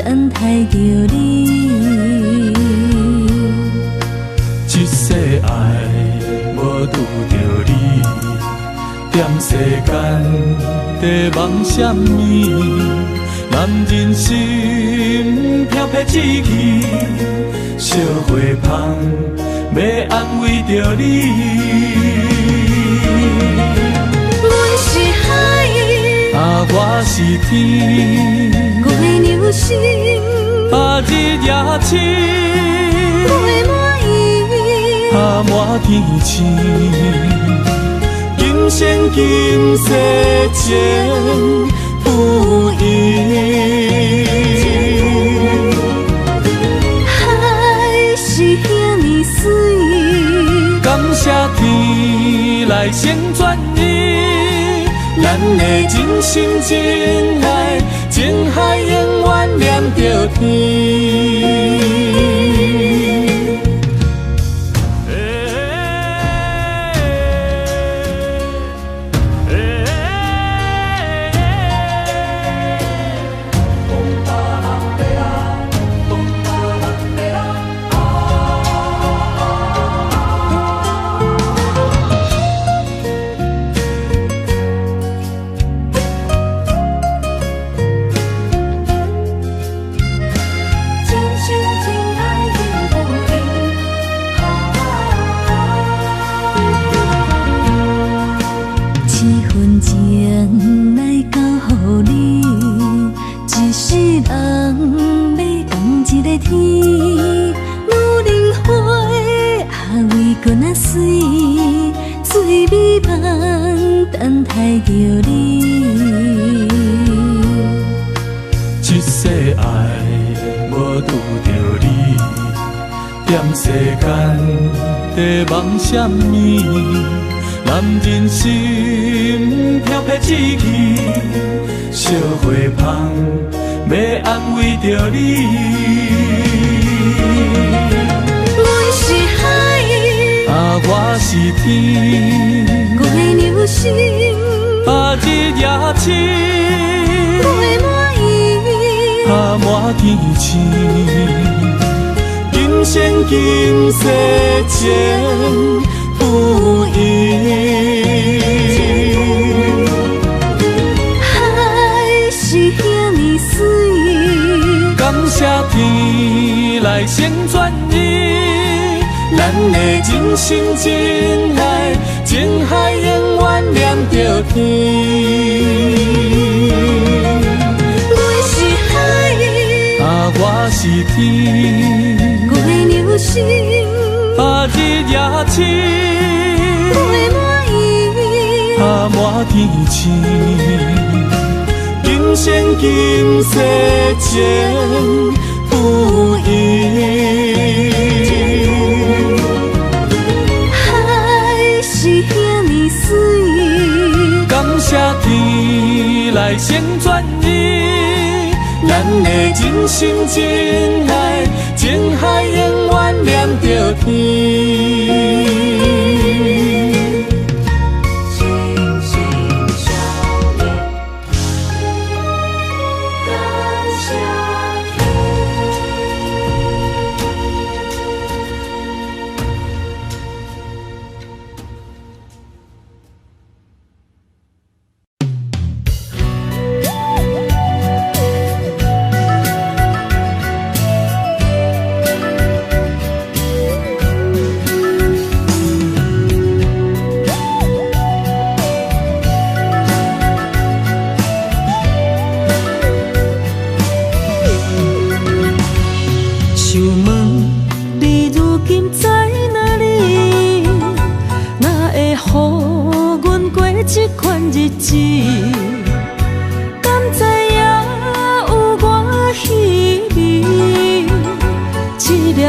等待着你。一世爱无拄着你，踮世间在梦什么？男人心飘撇志气，烧花香要安慰着你。阮是海，我是天，我的牛心，日夜深，袂满意，满天星。今生今世情不移，海是遐尼水，感谢天来成全你，咱的真心真爱，情海永远念着天。等待着你，一世爱无拄着你，踮世间在梦什么？男人心飘撇志气，烧花香要安慰着你。阮是海，我是天，我的牛心，日夜深，袂满意，满天星。今生今世情不移，海是遐尼水，感谢天来成全你，咱的真心真爱，情海永远念着天。阮是海，我是天，我的牛心，日夜深，袂满意，满天星。今生今世情不移，海是遐尼水，感谢天来成全你，咱的真心真爱，情海永远念着天。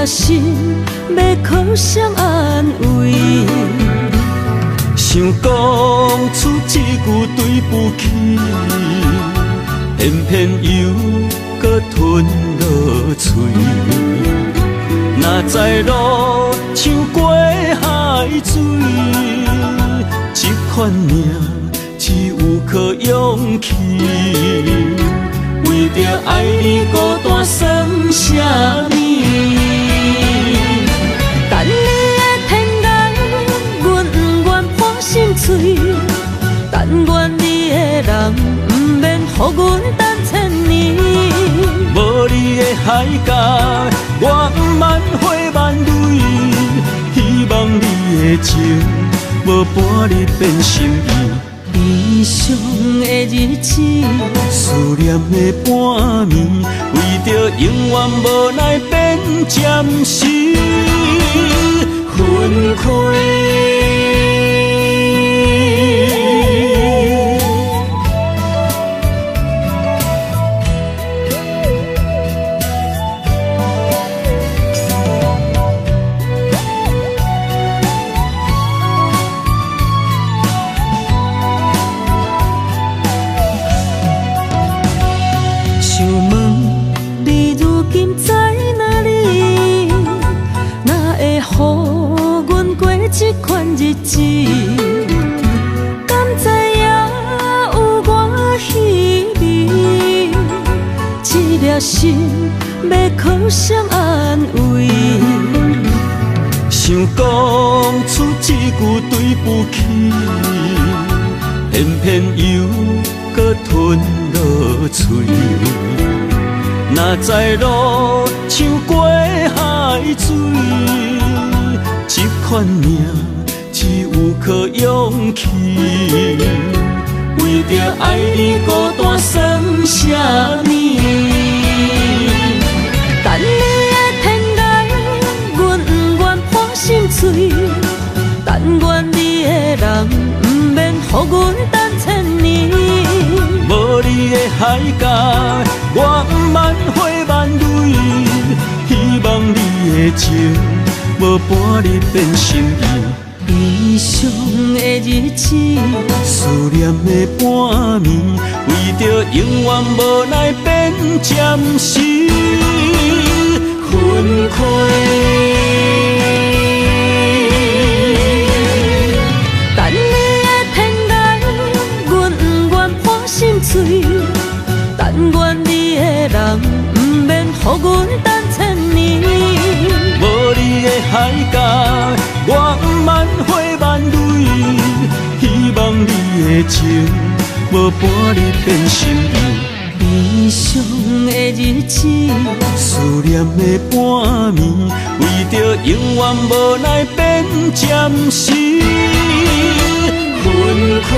心要靠谁安慰？想讲出一句对不起，偏偏又搁吞落嘴。若知路像过海水，这款命只有靠勇气。为为着爱你孤单算啥物？等你的天涯，阮不愿破心碎。但愿你的人，不免予阮等千年。无你的海角，我万花万蕊。希望你的情，无半日变心意。悲伤的日子，思念的半暝，为着永远无奈变暂时分开。这款日子，敢知影有我稀微？这粒心要靠谁安慰？想讲出一句对不起，偏偏又搁吞落嘴。若知路像过海水。这款命只有靠勇气，为着爱你孤单算啥物？等你的天涯，阮不愿破心碎。但愿你的人，不免予阮等千年。无你的海角，我万花万蕊。希望你的情。无半日变心意，悲伤的日子，思念的半暝，为着永远无奈变暂时分开。等你的天涯，阮不愿破心碎。但愿你的人，不免予阮等千年。无你的海角，我万花万蕊。希望你的情，无半日变心意。悲伤的日子，思念的半暝，为着永远无奈变暂时分开。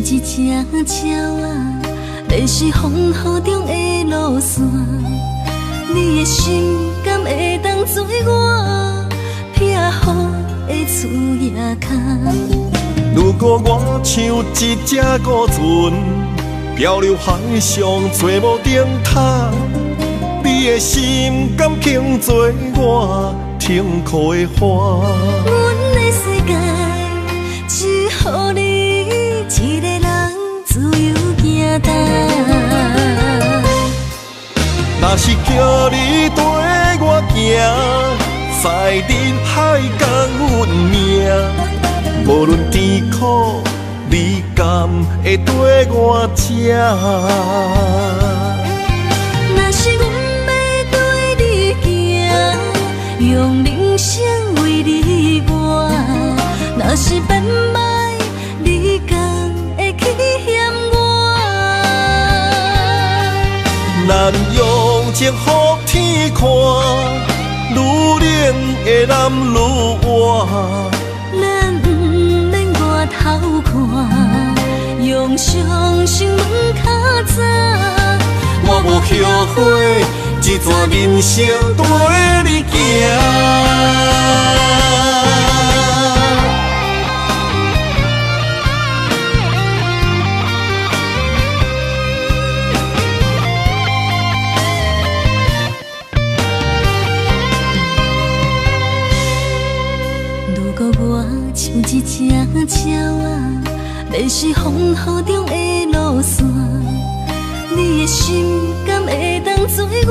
一只鸟仔，迷失风雨中的路线，你的心敢会当做我撇予的厝夜空？如果我像一只孤船，漂流海上做无定塔，你的心敢肯做我停靠的花？阮的世界只予你一个人自由行踏。若是叫你跟我行，在人海共运命，无论甜苦，你敢会跟我吃？若是阮要对你行，用人生为你活，若是变歹，你敢会去嫌我？咱用情予天看，愈冷的男愈活。咱不免外头看，用双心门较早。我无后悔，一段人生跟你行。如果我像一只鸟仔，迷失风雨中的路线，你的心敢会当做我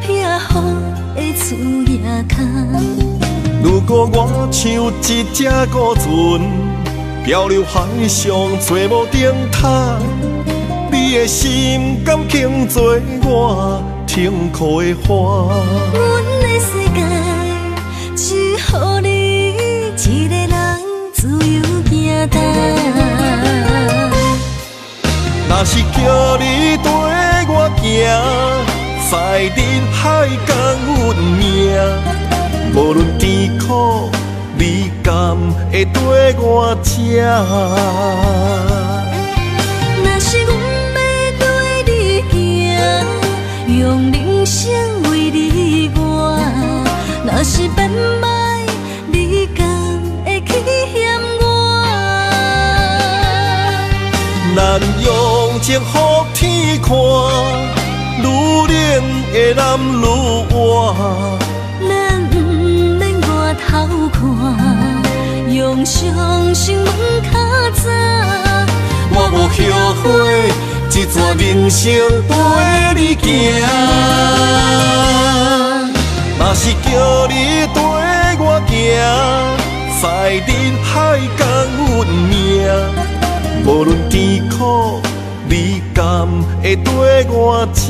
撇予的厝野空？如果我像一只孤船，漂流海上找无顶塔，你的心敢肯做我痛苦的花？阮的世界只予你一个人自由行动。若是叫你跟我行，在人海共运命，无论甜苦，你甘会跟我吃？若是阮要对你行，用人生为你活，若是变歹，你敢会去嫌我？咱用情予天看，愈冷的男愈活。咱不免外头看，用双心门较早。我无后悔，一段人生跟你行。若是叫你跟我行，在人海共运命，无论甜苦，你甘会跟我吃？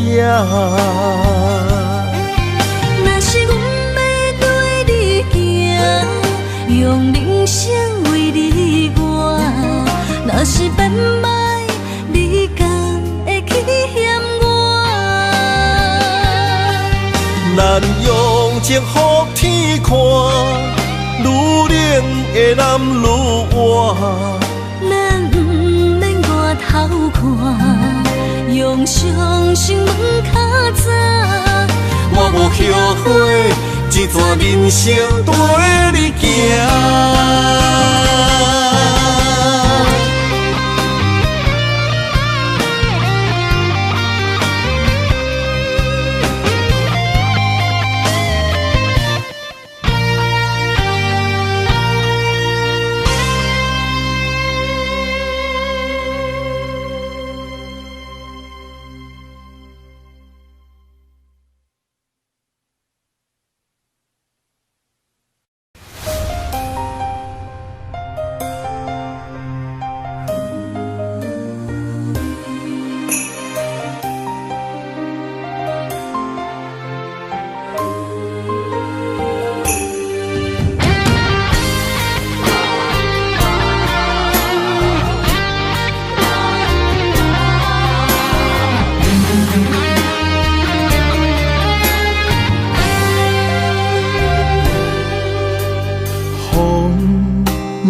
若是阮要对你行，用人生为你活，若是变歹，你敢会去嫌我？咱用情予天看，愈冷的男愈活。咱不免外头看，用双心门较早。我无后悔，一段人生跟你行。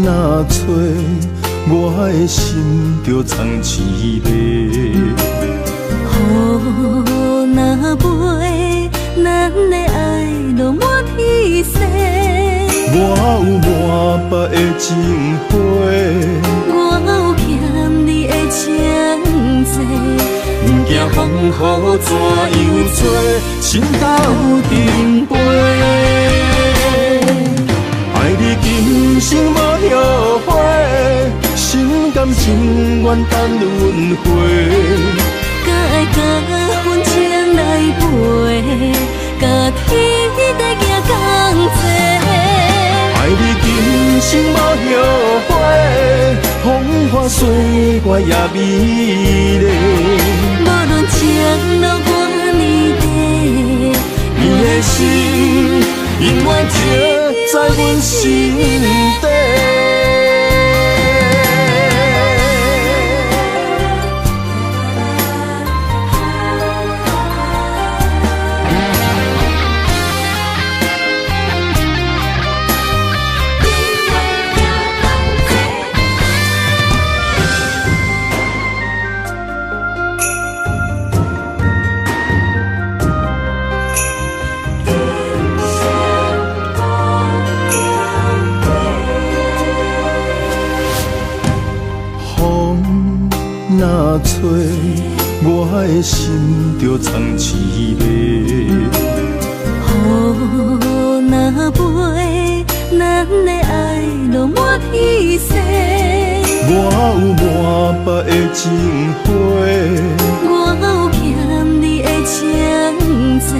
若吹，我的心就藏一个。雨若飞，咱的爱就满天星。我有满腹的情花，我有欠你的情债，不惊风雨怎样做，心斗阵飞。爱你今生无后悔，心甘情愿等轮回。敢爱甲阮情来陪，甲天地行同齐。爱你今生无后悔，风花雪月也美丽。无论前路多年短，你的心永远刻在阮心底。的心就藏滋味。雨若飞，咱的爱落满天星。我有满腹的情花，我有欠你的情债，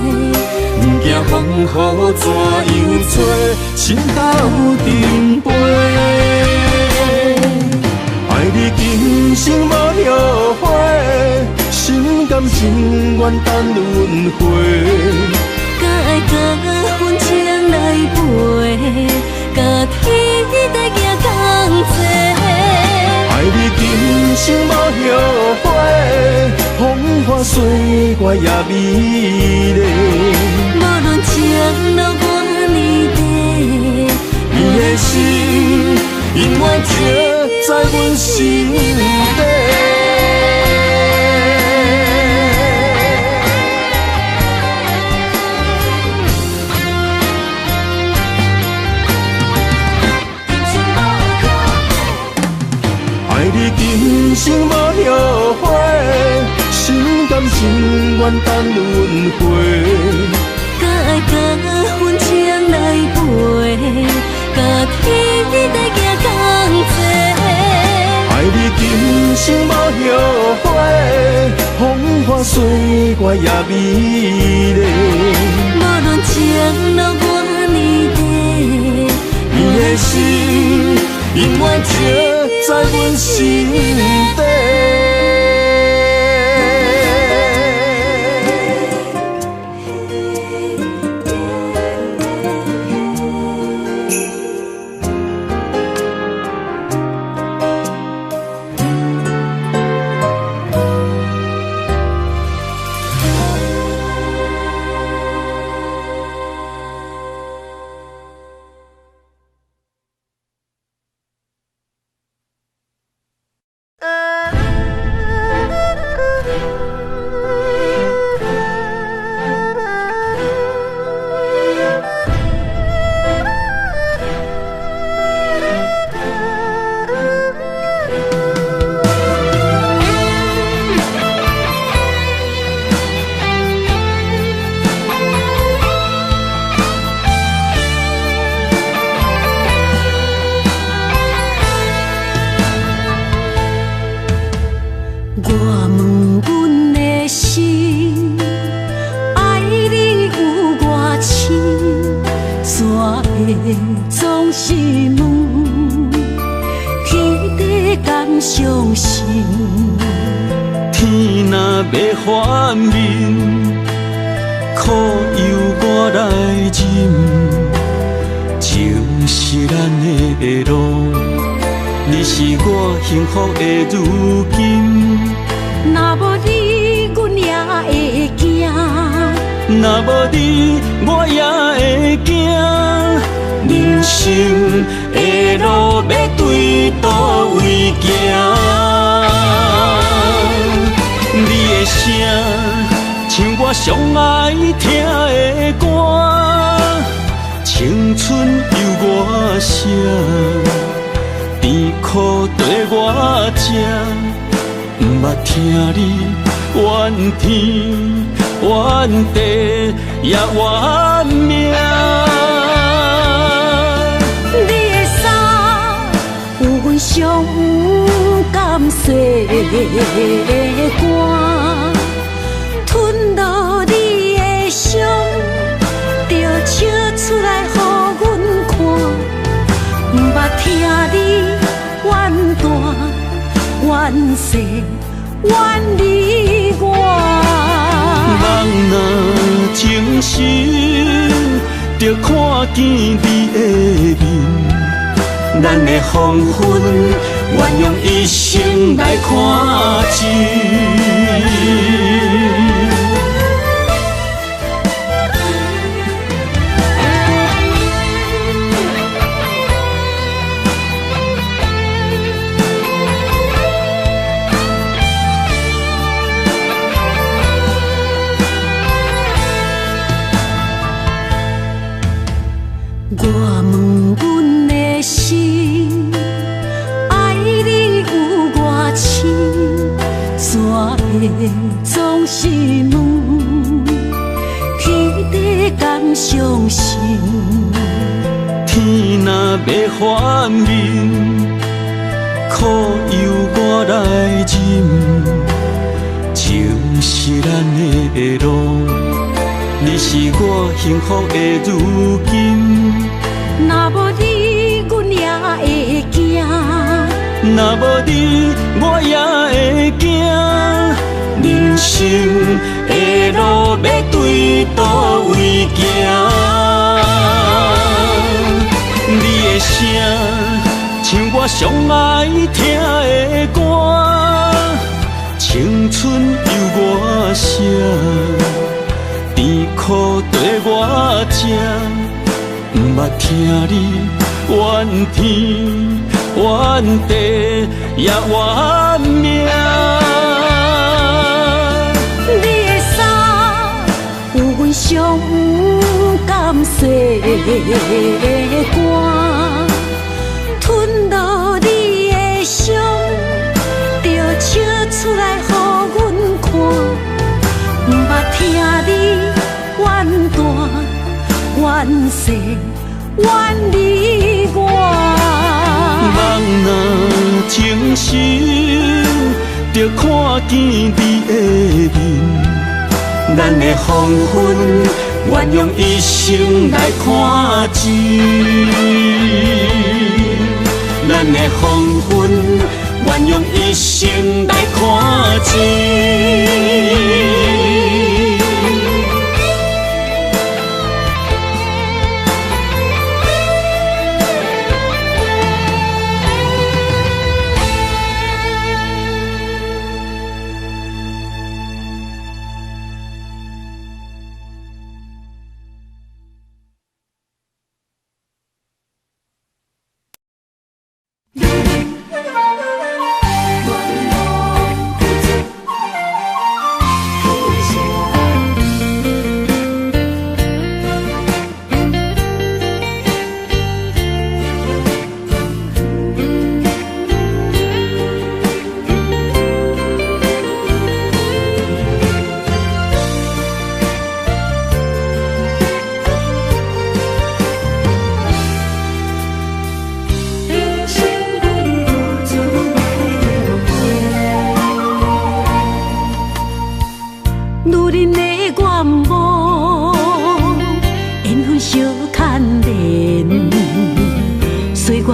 不惊风雨怎样吹，心斗阵飞。爱你今生无后悔，心甘情愿等轮回。甲爱甲份情来陪，甲天地行同齐。爱你今生无后悔，风花雪月也美丽。无论情路偌呢短，你的心永远刻在阮心底。爱你今生无后悔，心甘情愿等轮回。甲爱甲份情来陪，甲天地行同齐。爱你今生无后悔，风花雪月也美丽。无论情路偌呢短，你的心永远刻在阮心底。总是问，天地敢相信？天若要反面，苦由我来忍。情是咱的路，你是我幸福的如今。若无你，阮也会惊；若无你，我也会惊。人生的路要对倒位行？你的声像我上爱听的歌，青春由我写，甜苦对我吃，不捌听你怨天怨地也怨命。上甘细的歌，吞落你的伤，就笑出来予阮看。不捌听你怨大怨细怨你我。人若情深，就看见你的面。咱的黄昏，愿用一生来看尽。我问阮的心，爱你有偌深，山的总是伤心。天若要反面，苦由我来忍。情是咱的路，你是我幸福的如今。若无你，阮也会惊；若无你，我也会惊。人生的路要对倒位行？你的声，像我上爱听的歌，青春由我写，甜苦对我吃，不捌听你怨天怨地也怨命。你的衫有阮上不甘洗的汗，吞落你的伤，就笑出来予阮看。不捌听你怨大怨细怨你我。人若情深，就看见你的面，咱的黄昏愿用一生来看尽，咱的黄昏愿用一生来看尽。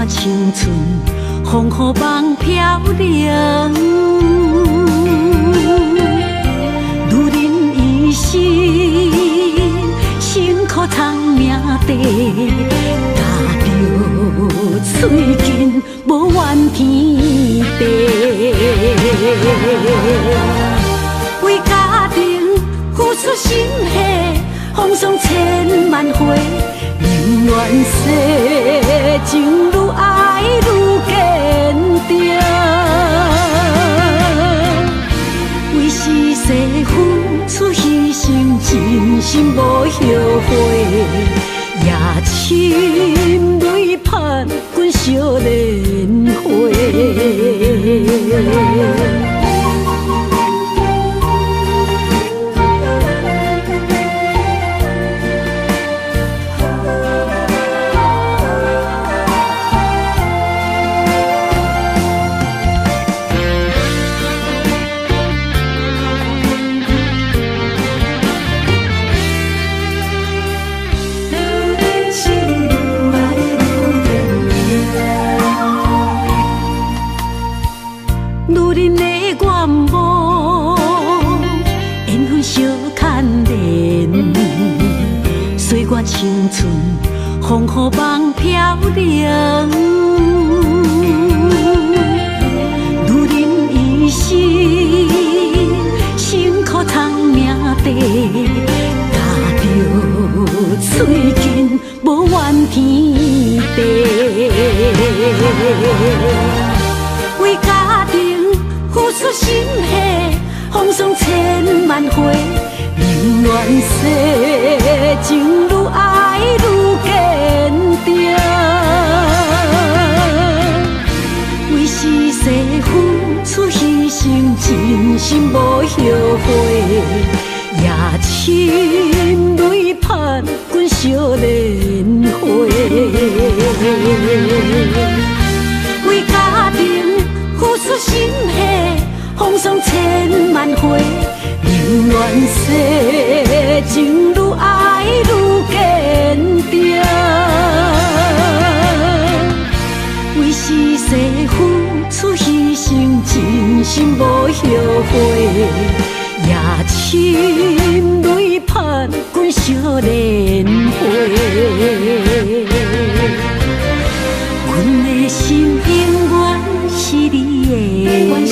青春风雨梦飘零，女人一生辛苦偿命地，踏着嘴筋无怨天地，为家庭付出心血，风霜千万回。宁愿世情愈爱愈坚定，为是世付出牺牲，真心无后悔，也深泪盼阮少年花。青春风雨梦飘零，女人一生辛苦偿命地，踏着嘴筋无怨天地，为家庭付出心血，风霜千万回。宁愿世情愈爱愈坚定，为是世付出牺牲，真心无后悔，也深泪泪拍滚烧莲花。为家庭付出心血，风霜千万回，宁愿世情愈爱愈坚定。为是世付出牺牲，真心无后悔。夜深泪拍滚烧莲花，阮的心永远是你的。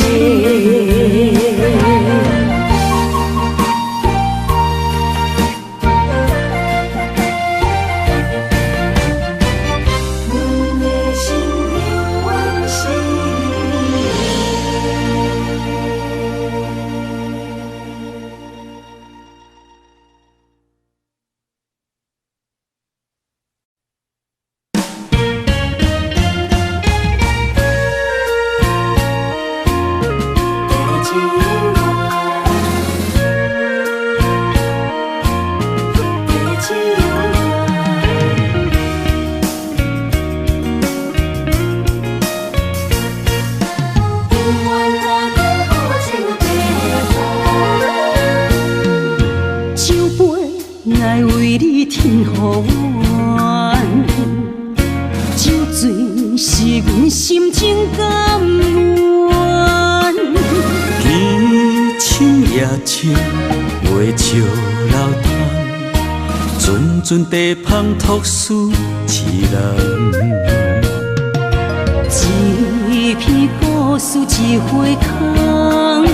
阵地芳托书一人，一篇故事一回空，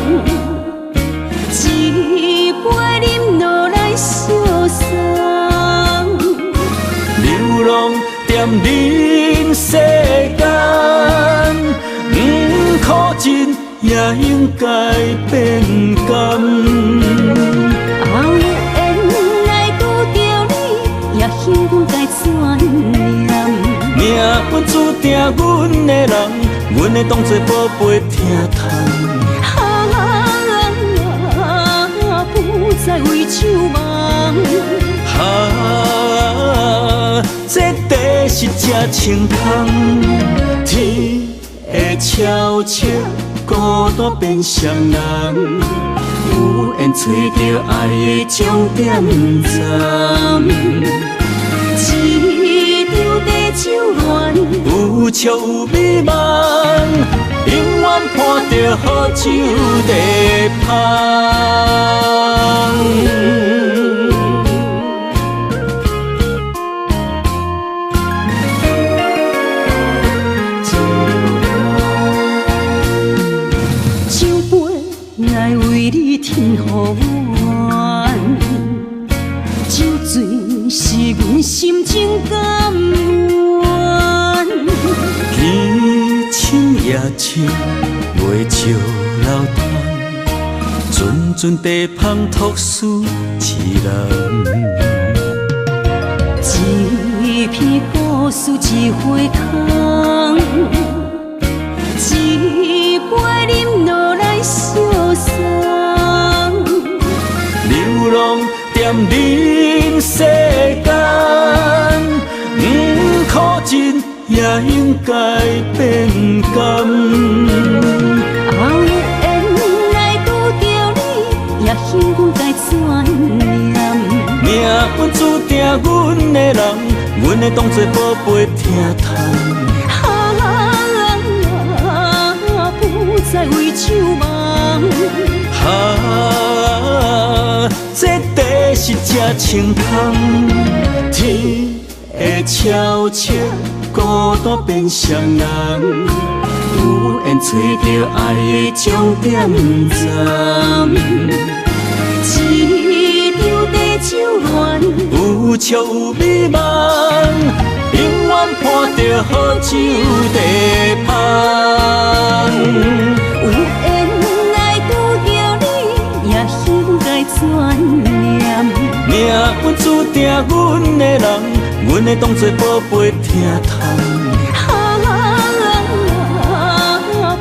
一杯饮落来相送。流浪踮人世间，苦尽也应该变甘。幸运该怎念？命运注定阮的人，阮会当作宝贝疼痛。不再为酒梦。这地是真清空，天会悄悄孤单变双人。有缘找到爱的终点站，一场地酒恋，有笑有美梦，永远伴着好酒地芳。天予愿，酒醉是阮心情甘愿。天深夜深，袂笑流窗，阵地芳托书一人。一篇故事一回空，一杯饮落来相送。流浪踮人世间，苦尽也应该变甘。有缘来拄着你，也幸运该怎念？命运注定阮的人，阮会当作宝贝疼痛。不再为酒梦。这地是真清空，天会悄悄孤单变双人。有缘找到爱的终点站，一场地酒恋，有笑有美梦，永远伴着好酒地芳。有缘来拄着你，也幸该怎念？命运注定阮的人，阮会当作宝贝疼痛。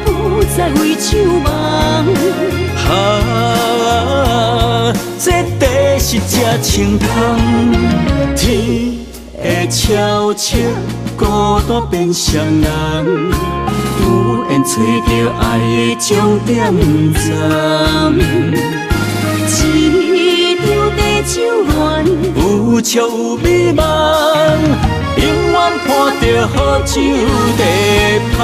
不再为酒梦。这地是这清芳，天会悄悄孤单变双人，有缘找到爱的终点站。一张地酒暖，有笑有美梦，永远伴着好酒地香。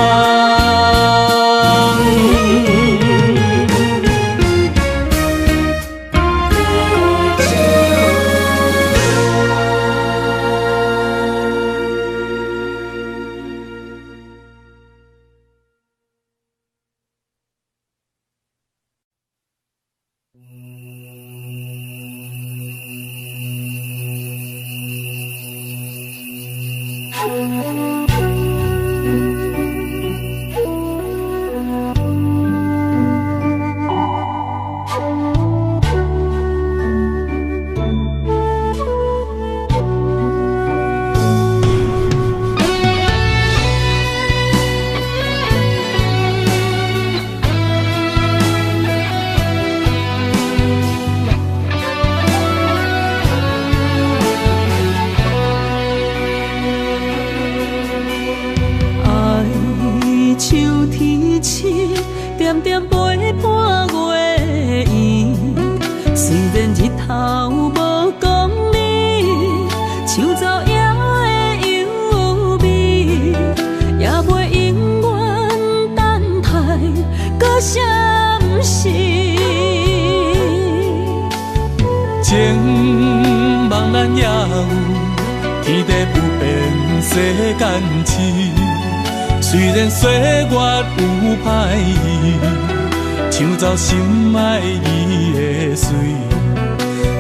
心爱伊的水，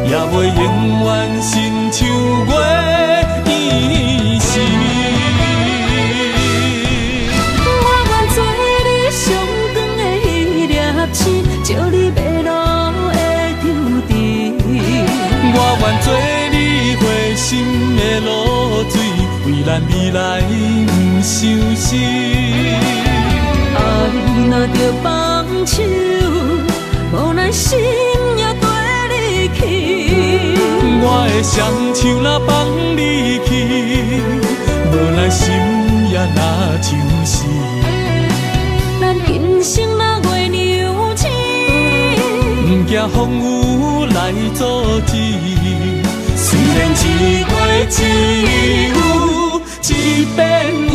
也袂永远亲像月依时。我愿做你上长的迄粒星，照你迷路的丢滴。我愿做你回心的露水，为咱未来不伤心。爱若着放手。无奈心也跟你去，我的双手若放你去，无奈心也若像死。咱今生若月娘星，不惊风雨来阻止。虽然一月只有一遍年。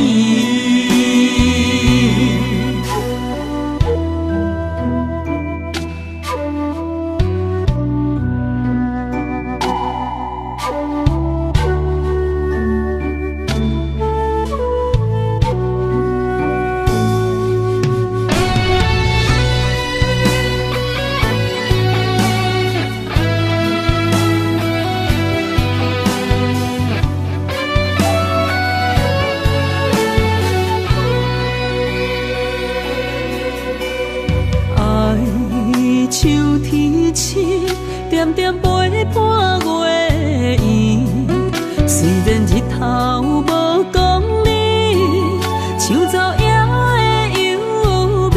点点陪伴月圆，虽然日头无讲你，像走野的幽味，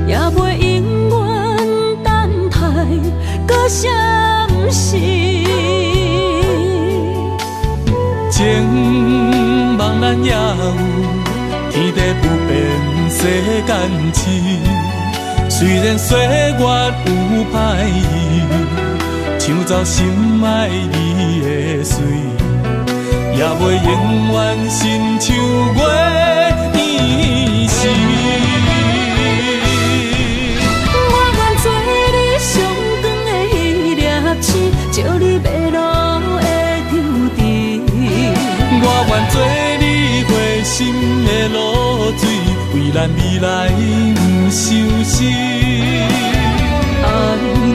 也袂永远等待搁闪逝。情茫然也有，天地不变，世间痴。虽然岁月有歹意，抢走心爱你的水，也袂永远亲像月依时。我愿做你上长的迄粒星，照你迷路的丢滴。我愿做你回心的露水，为咱未来不伤心。爱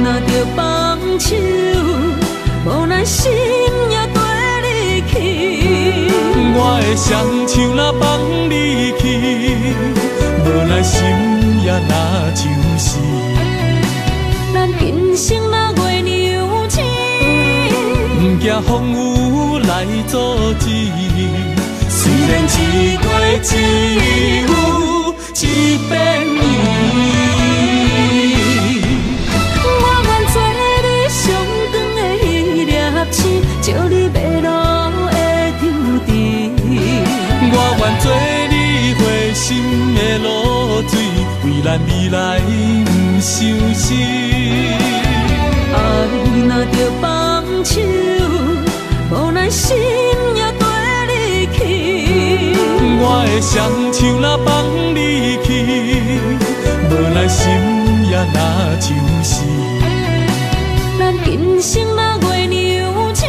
若着放手，无奈心也跟你去。我的双手若放你去，无奈心也若像死。咱今生若月娘星，不惊风雨来阻止。虽然一月只有一遍年。合星，照你迷路的场地。我愿做你回心的露水，为咱未来不相思。爱若着放手，无奈心也跟你去。我的双手若放你去，无奈心也若像是。咱今生若月娘星，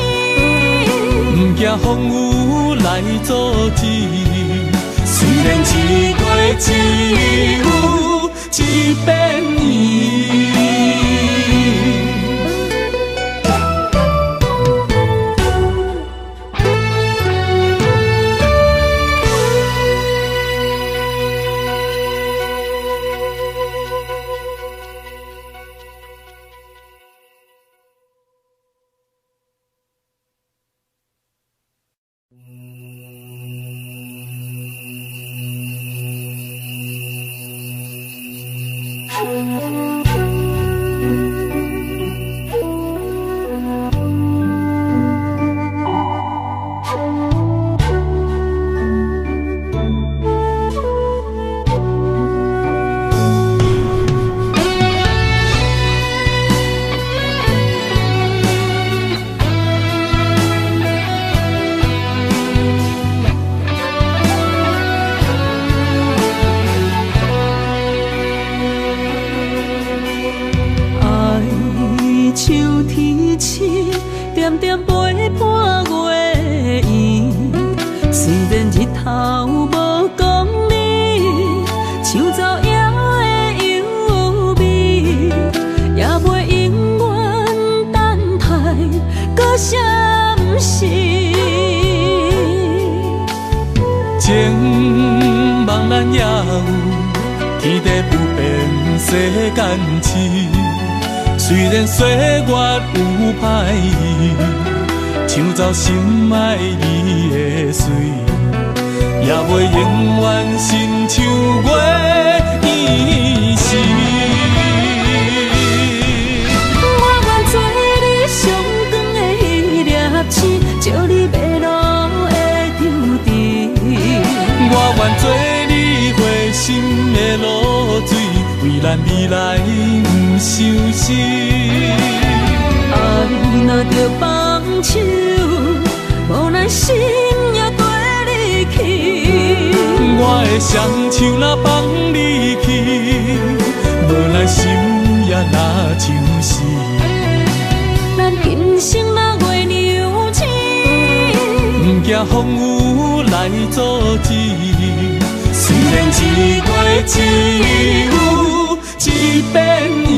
不惊风雨来阻止。虽然一月只有一遍年。虽然岁月有歹意，抢走心爱你的水，也袂永远亲像月圆时。我愿做你上长的迄粒星，照你迷路的场地。我愿做你回心的露水，为咱未来不相思。爱若着放手，无奈心也跟你去。我的双手若放你去，无奈心也若像是。咱今生若月娘星，不惊风雨来阻止。虽然一月只有一遍年。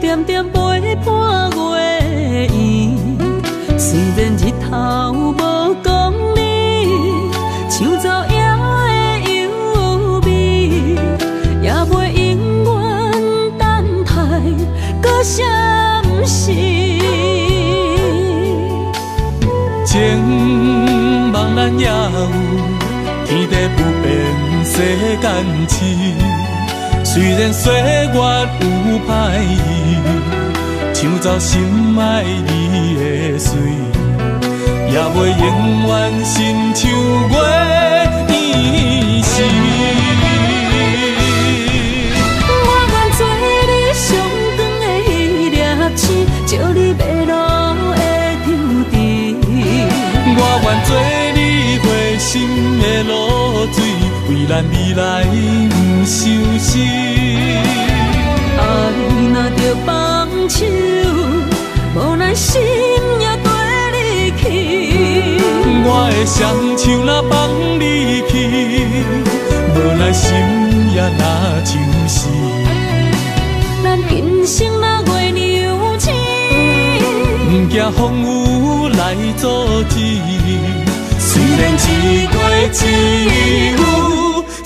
点点陪伴月圆，虽然日头无讲理，抢走夜的幽味，也袂永远等待，搁啥不是？情望咱也有，天地不变，世间痴。虽然岁月有歹意，抢走心爱你的水，也袂永远亲像月圆时。我愿做你上长的迄粒星，照你迷路的场地。我愿做你回心的露水，为咱未来不相思。爱若着放手，无奈心也跟你去。我的双手若放你去，无奈心也若风雨来阻止。虽然一月一有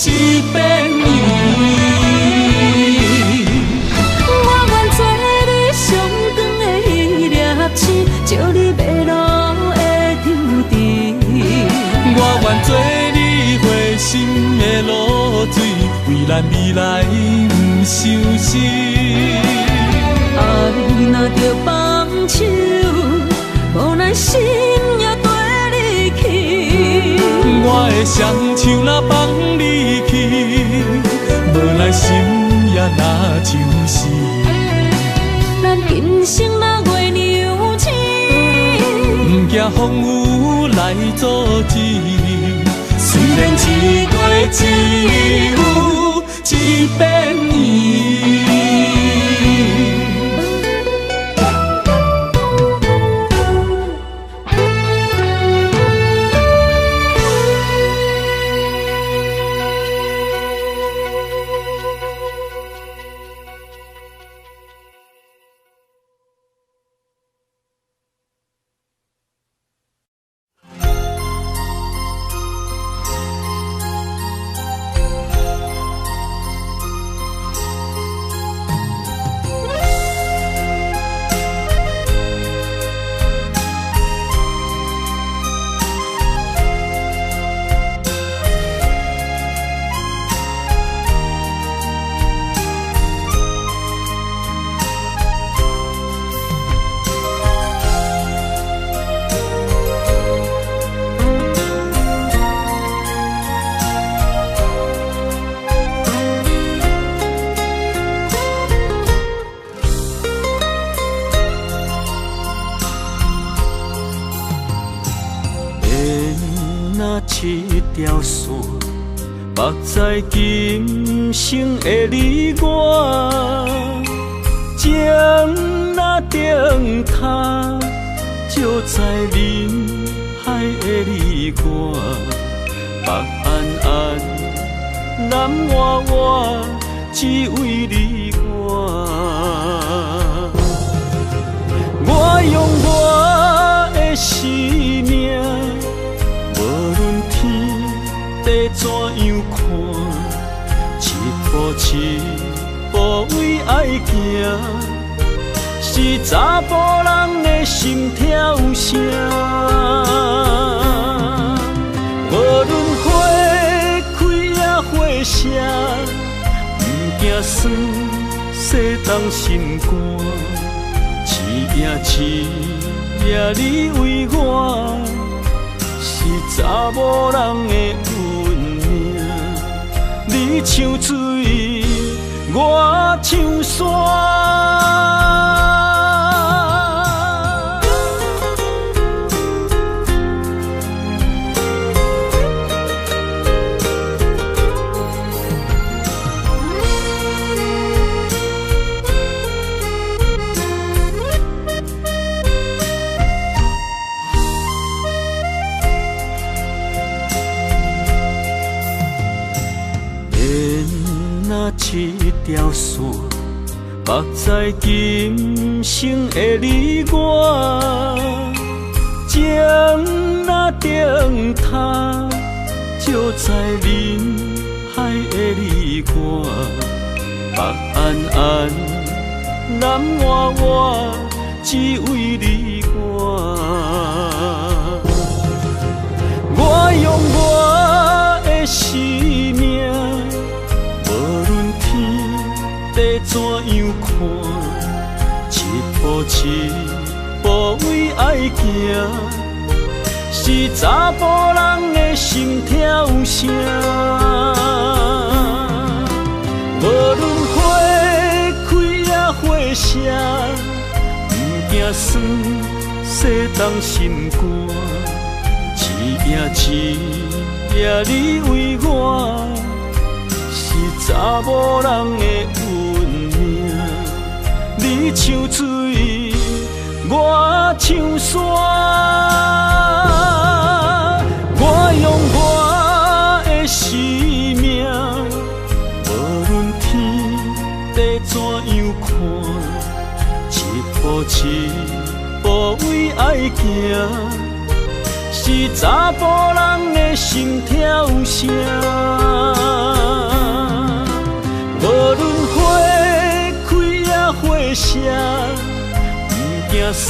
一变伊。照你迷路的张持，我愿做你回心的露水，为咱未来不伤心。爱若着放手，无奈心也跟你去。我的双手若放你去，无奈心也若像死。咱今生若月娘亲。不惊风雨来阻止，虽然一月一有一变伊。一条线，绑在今生的你我，情若灯塔，照在人海的你我，北暗暗，南弯弯，只为你我。我用我的生命。无论天地怎样看，一步为爱行，是查甫人的心跳声。无论花开也花谢，不惊酸洗动心肝，一夜你为我。是查某人的运命，你像水，我像山。一条线，绑在今生的你我，情若灯塔，照在人海的你我，北暗暗，南弯弯，只为你我。我用我的生命。无论天地怎样看，一步为爱行，是查甫人的心跳声。无论花开也花谢，不惊酸洗动心肝，一夜你为我。是查某人的运命，你像水，我像山。我用我的生命，无论天地怎样看，一步无畏爱行，是查甫人的心跳声。无论花开也花谢，不惊酸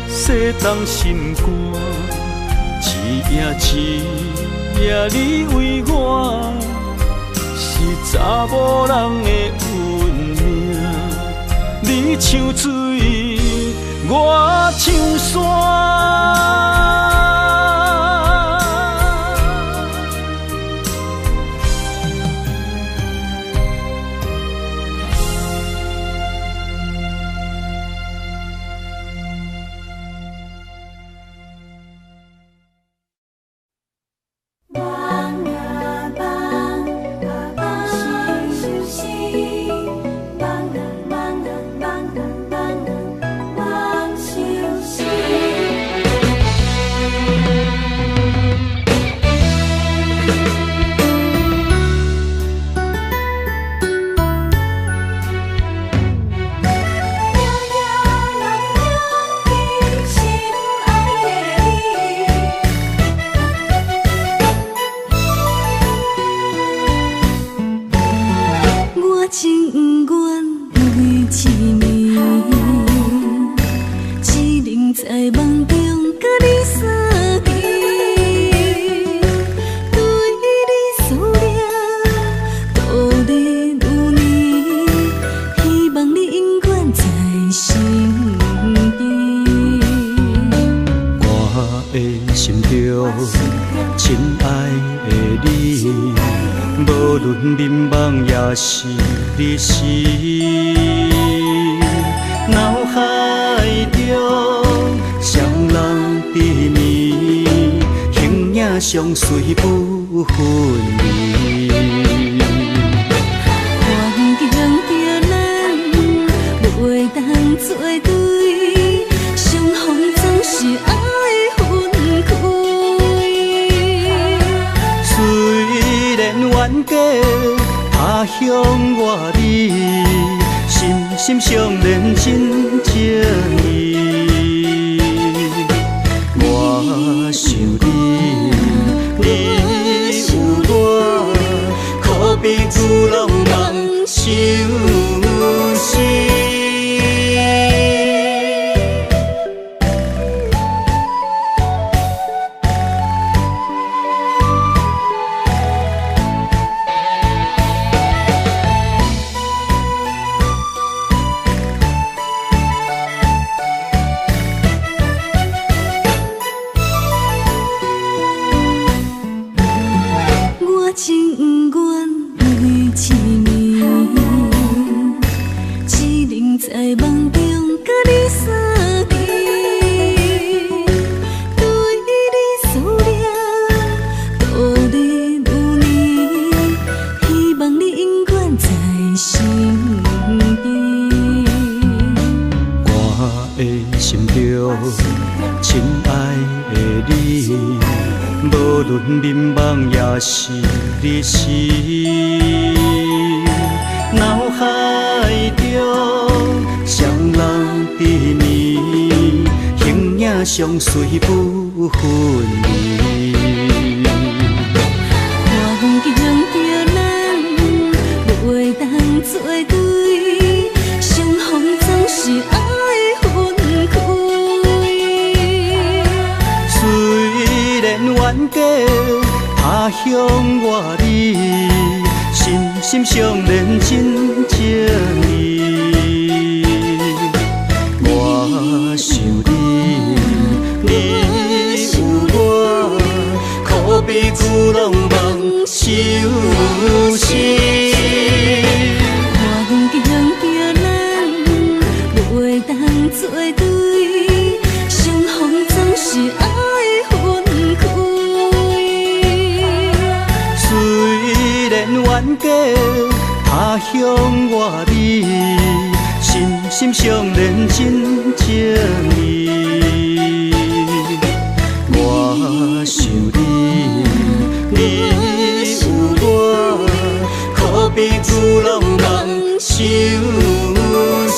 洗冻心肝。一夜一夜你为我，是查某人的运命。你像水，我像山。相随不分离，环境叫咱袂当作对，相逢总是爱分开。虽然冤家他乡外里，心心相连真情义。我想你。你有我，可比旧浪漫相思。民梦也是日时，脑海中双人缠绵，形影相随不分离。环境叫咱袂当作对，相逢总是爱分开。虽然冤家他乡外里，心心相连真情义。我想你，你有我，可比旧浪漫相思。环境叫咱袂当作对，相逢总是爱分开。虽然冤家他乡外里，心心相连真情义。我想你，你有我，可比旧浪漫相思。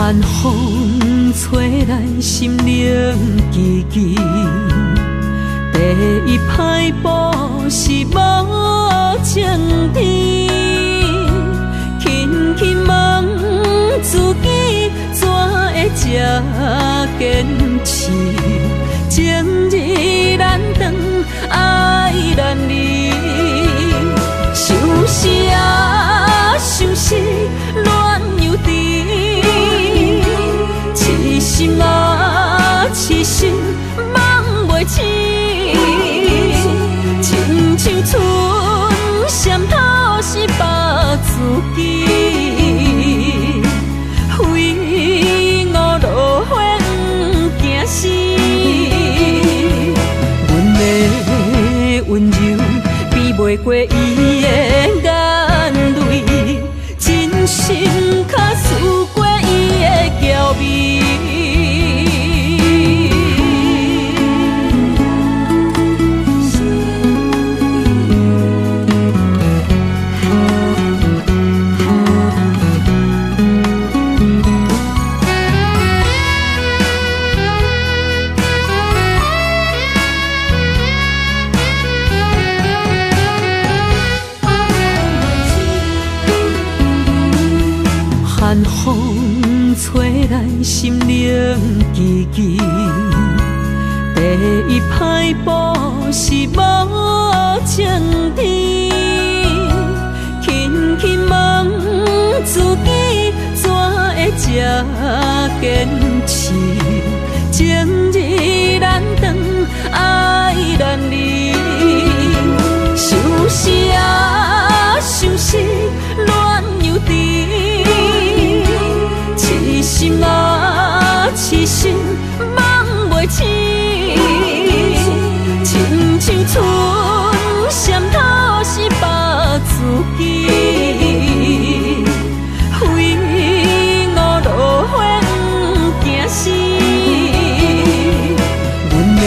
寒风吹来，心灵寂寂。第一摆步是无情天，轻轻问自己，怎会这坚持？情义难断，爱难离，想死啊，想死，恋又甜。痴心啊，痴心梦袂醒，亲像春闪透是百自己，非我落花不惊死。阮的温柔比袂过伊的眼泪，真心较输过伊的娇媚。寒风吹来，心灵寂寂。第一摆步是无情天，轻轻问自己，怎会这坚持？情义难断，爱难离，想死啊，想死，恋又甜。痴心啊，痴心梦袂醒，亲像春闪透是百自己，非我落花不惊死。阮的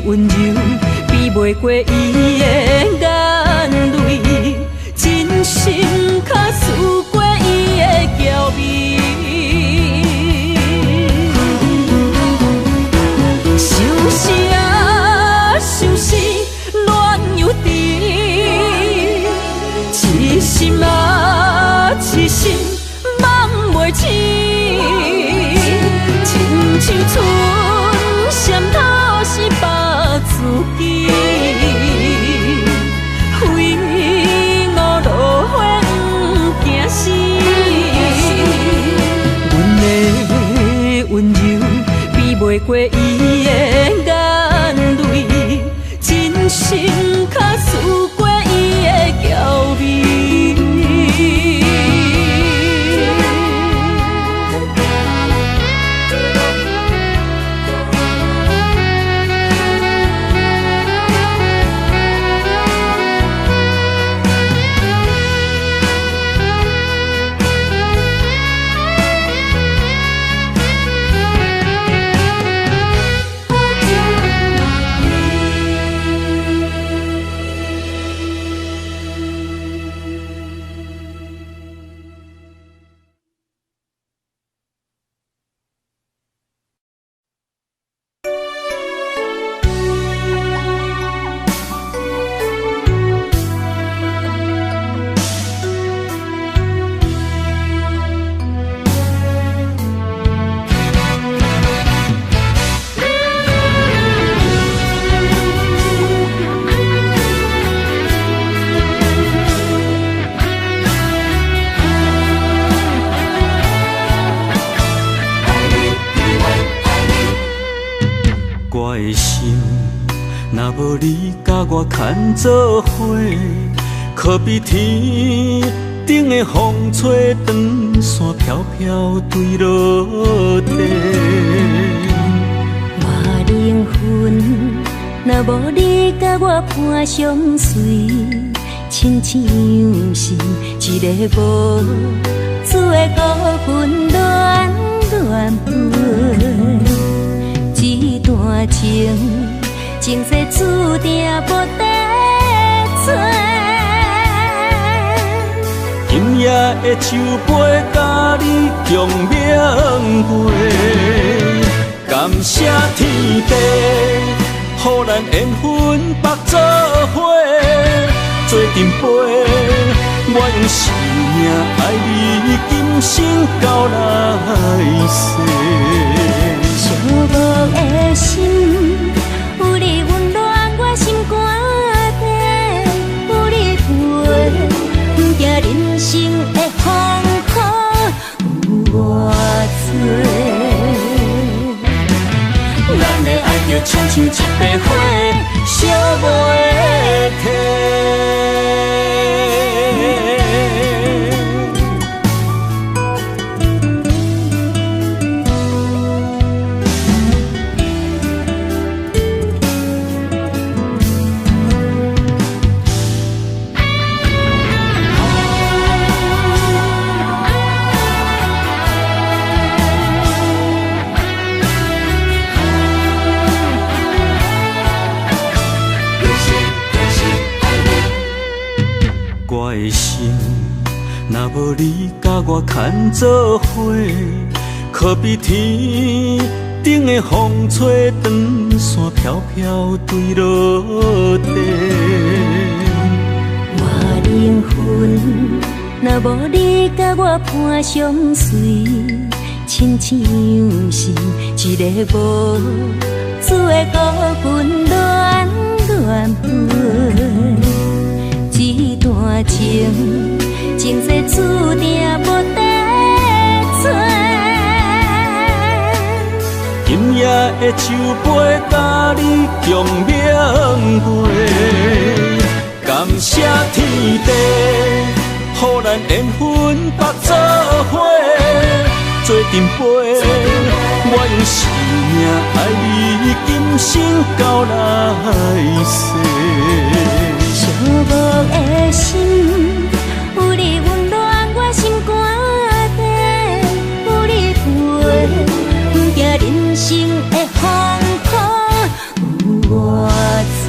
温柔比袂过伊的眼泪，真心较输过伊的娇媚。想死啊，想死，恋又甜。痴心啊，痴心，梦袂醒。亲像春闪透是百自己，非我落花不惊死。阮的温柔比袂过伊的眼泪，真心较输过伊的娇媚。我的心，若无你甲我牵做伙，可比天顶的风吹长线飘飘坠落地。我灵魂若无你甲我伴相随，亲像是一个无主的孤魂乱乱飞。这段情，前世注定无得找。今夜的酒杯，甲你共鸣会。感谢天地，予咱缘分绑做伙，做阵陪。我用生命爱你，今生到来世。寂寞的心，有你温暖我心肝底，有你陪，不惊人生的风雨有偌多。咱的爱就亲像一杯火，烧袂停。我的心，若无你甲我牵做伙，可比天顶的风吹长线飘飘坠落地。我灵魂若无你甲我伴相随，亲像是一个无主的孤魂乱乱飞。这段情，前世注定无得找。今夜的酒杯，甲你共鸣会。感谢天地，予咱缘分绑做伙，做阵陪。我用生命爱你，今生到来世。寂寞的心，有你温暖我心肝底，有你陪，不惊人生的风雨有偌多。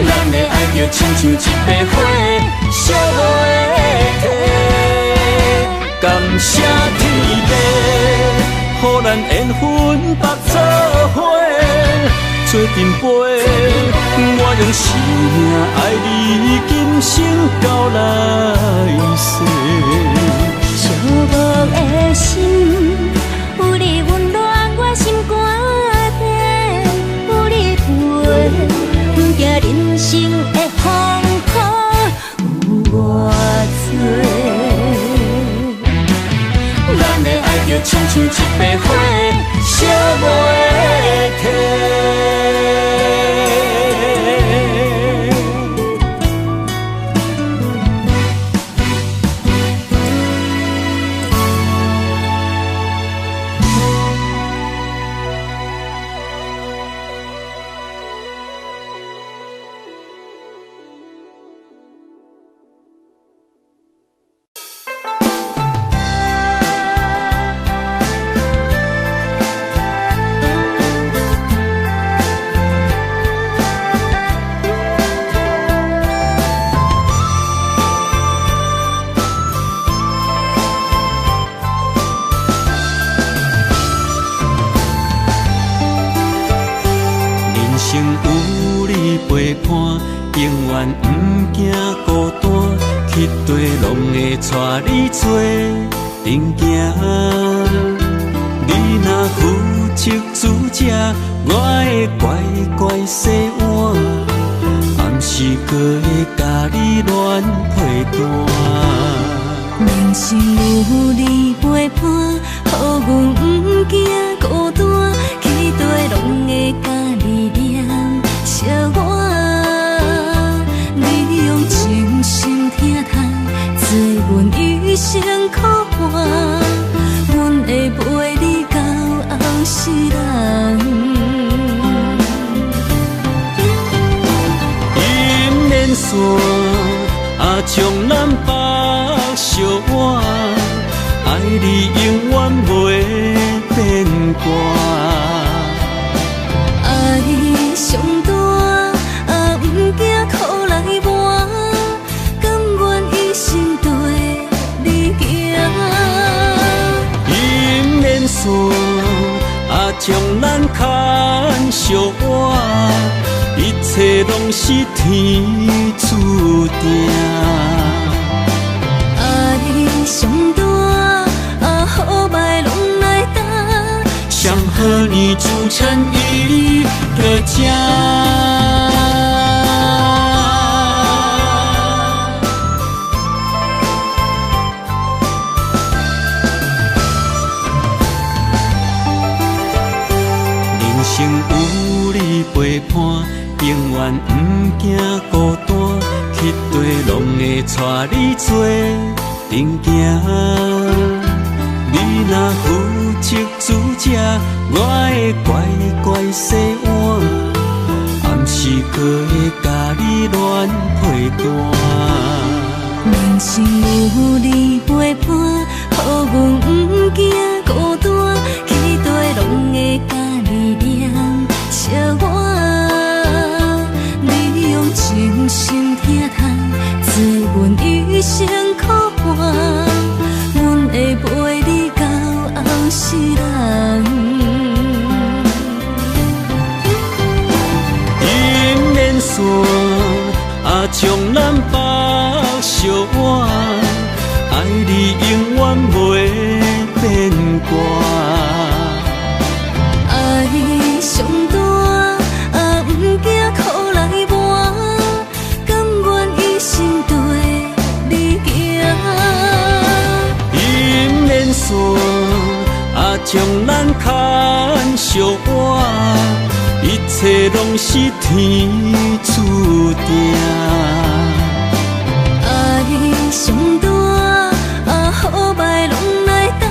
咱的爱就亲像一杯火，烧袂停。感谢天地，予咱缘分绑做伙，做阵陪。我用生命爱你，今生到来世。寂寞的心，有你温暖我心肝底，有你陪，不惊人生的风雨有偌多。咱的爱就亲像一杯火，烧袂停。永远不惊孤单，去地拢会带你做阵行。你若负责主者，我会乖乖洗碗，暗时搁会甲你乱配单。人生有你陪伴，予阮不惊孤单，去地拢会甲你念相伴。银莲线啊，将咱绑相偎，爱你永远袂变卦。爱上大，啊，毋惊苦来磨，甘愿一生对你行。银莲线啊，将咱牵相偎，一切拢是天注定。爱上大，啊，好歹拢来担。想和你组成一个家。人生有你陪伴，永远不惊孤单，去地拢会带你做阵行。你若负责主食，我会乖乖洗碗，暗时搁会甲你暖被单。人生有你陪伴，予阮不惊孤单，期待拢会甲你念笑碗。你用真心疼痛，做阮一生苦患，阮会陪你到后世人。银莲线啊，将咱绑相偎，爱你永远袂变卦。爱上大，啊，毋惊苦来磨，甘愿一生对你行。银莲线啊，将咱牵相偎，一切拢是天注定。爱上大，啊，好歹拢来担。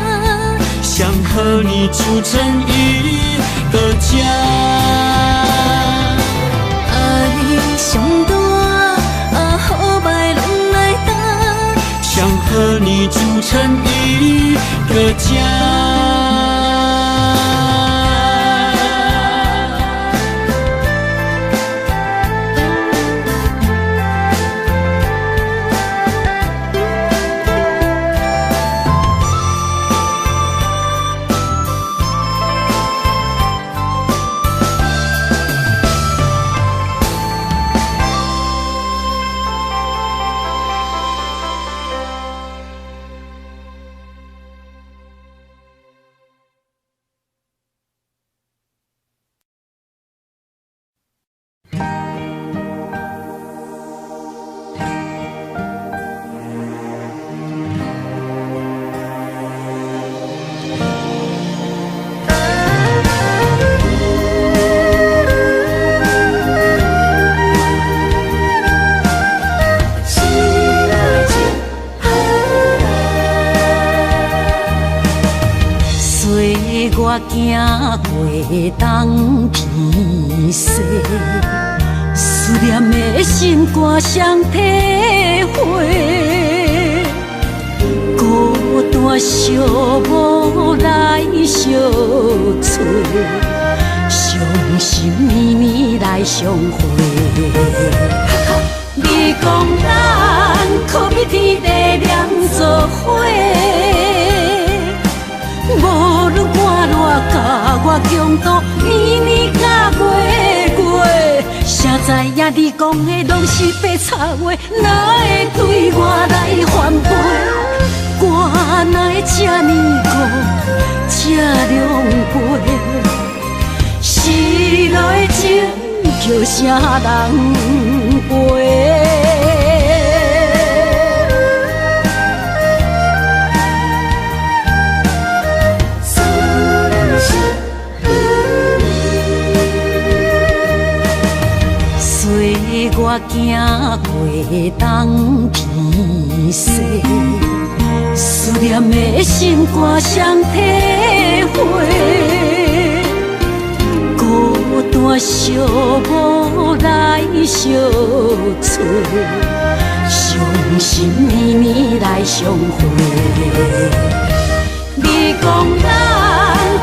想和你组成一个家。爱上大，啊，好歹拢来担。想和你组成一个家。我行过东偏西，思念的心肝双体会，孤单寂寞来相找，伤心绵绵来相会。你讲咱可比天地连做伙。无论我偌甲我强度，年年甲月月，谁知影你讲的拢是白插话，哪会对我来反背？我哪会这呢孤，这狼狽？失落的情叫啥人陪？我行过东偏西，思念的心肝双体会，孤单我相无来相找，伤心绵绵来相会。你讲咱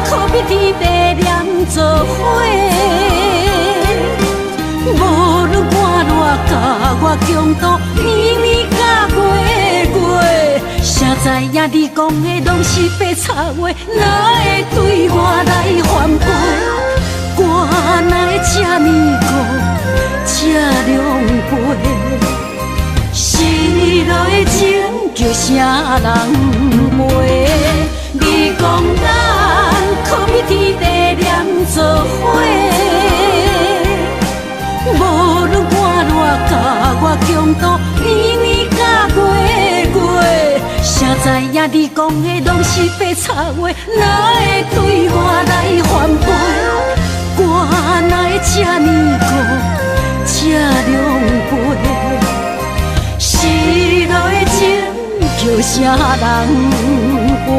可比天地念做伙，无论我偌甲我强度，年年甲月月，谁知影你讲的拢是白插话，哪会对我来反背？我哪会这呢孤，这狼狽？失落的情叫啥人袂？你讲咱可比天地念做伙，无论我偌甲我强度，年年甲月月，谁知影你讲的拢是白插话，哪会对我来反背？我哪会这呢孤，这狼狽？失落的情叫啥人陪？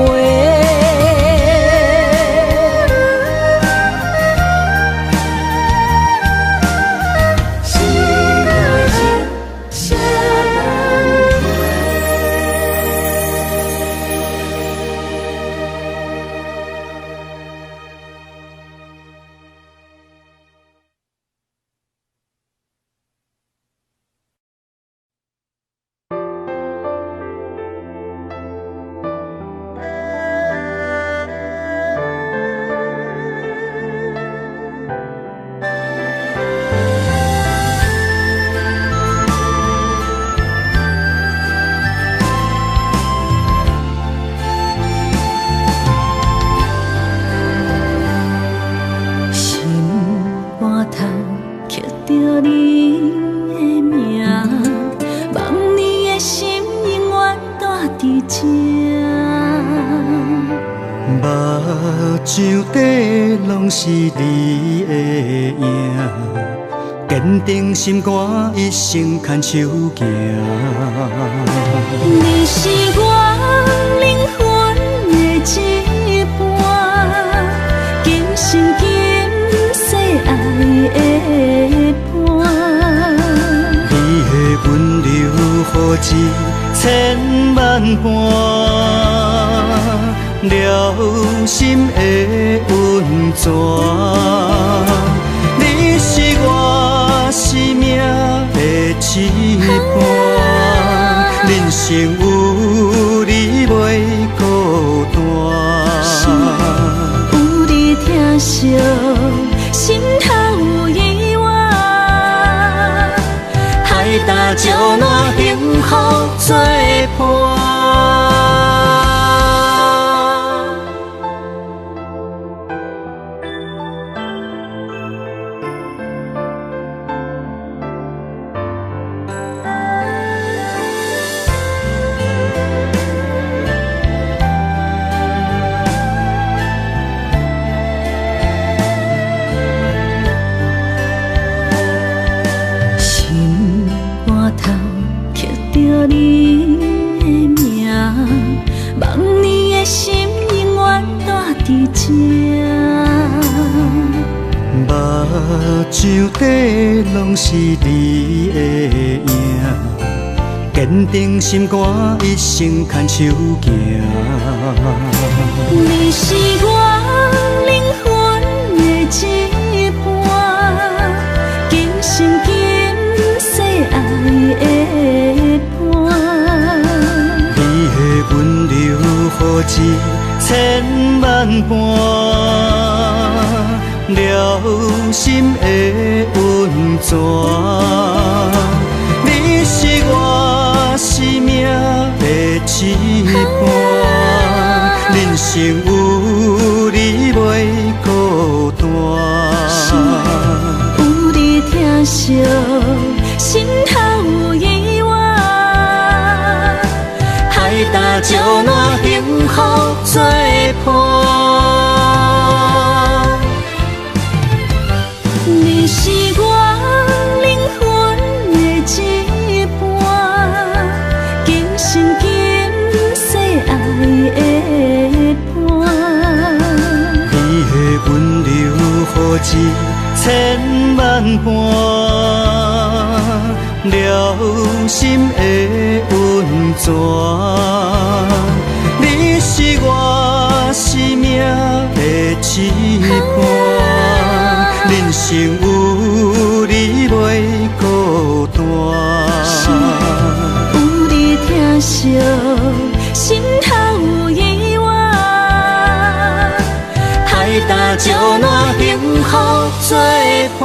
是你的影，坚定心肝，一生牵手行。你是我灵魂的一半，今生今世爱的伴。你的温柔何止千万般。了心的温泉，你是我生命的一半，人生有你袂孤单。有你疼惜，心头有意外，海大石烂，幸福作伴。目睭底拢是你的影，坚定心肝，一生牵手行。你是我灵魂的一半，今生今世爱的伴。你的温柔何止千万般。了心的温泉，你是我生命的一半，人生有你袂孤单。有你疼惜，心头有意外，海大石烂，幸福作伴。你是我灵魂的一半，今生今世爱的伴。你的温柔何止千万般，了心的温泉。你是我生命的一半，人生有你袂孤单。有你疼惜，心头有意外，海大石烂，幸福作伴。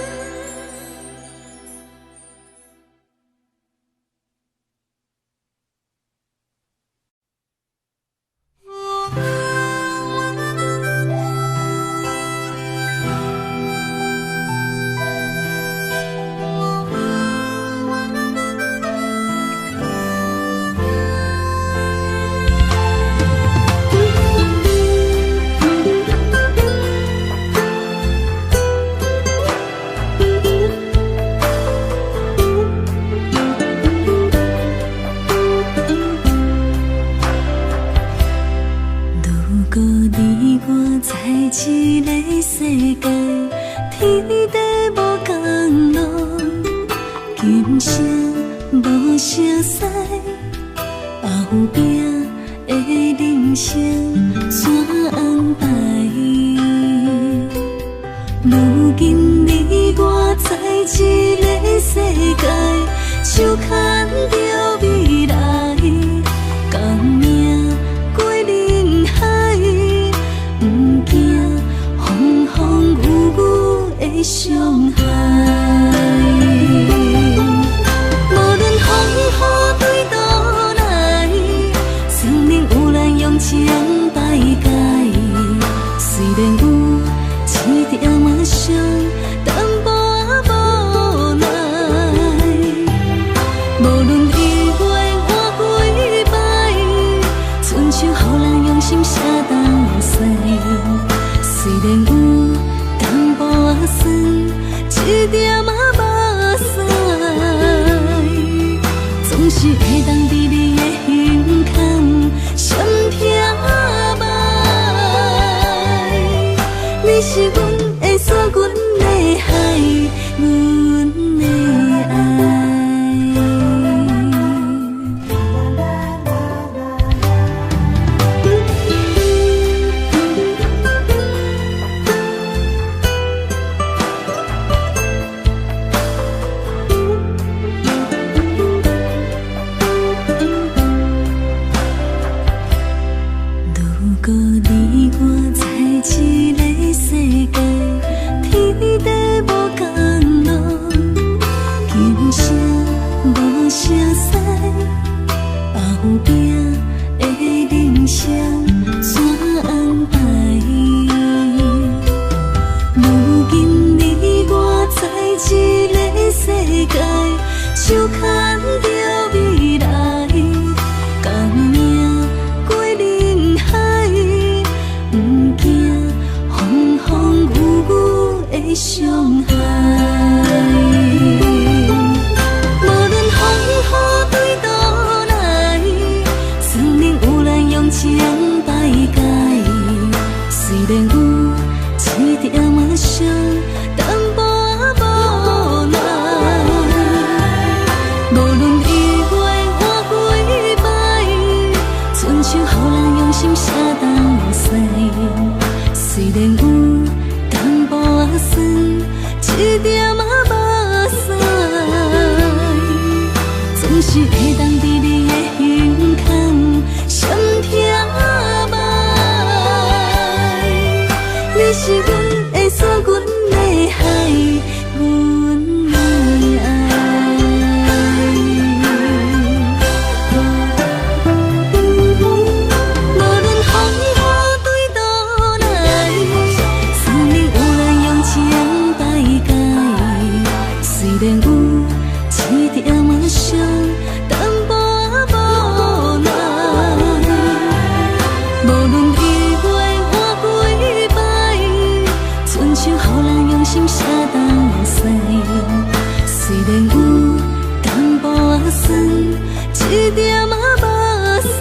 虽然有一点仔伤，淡薄酸，一点仔无散，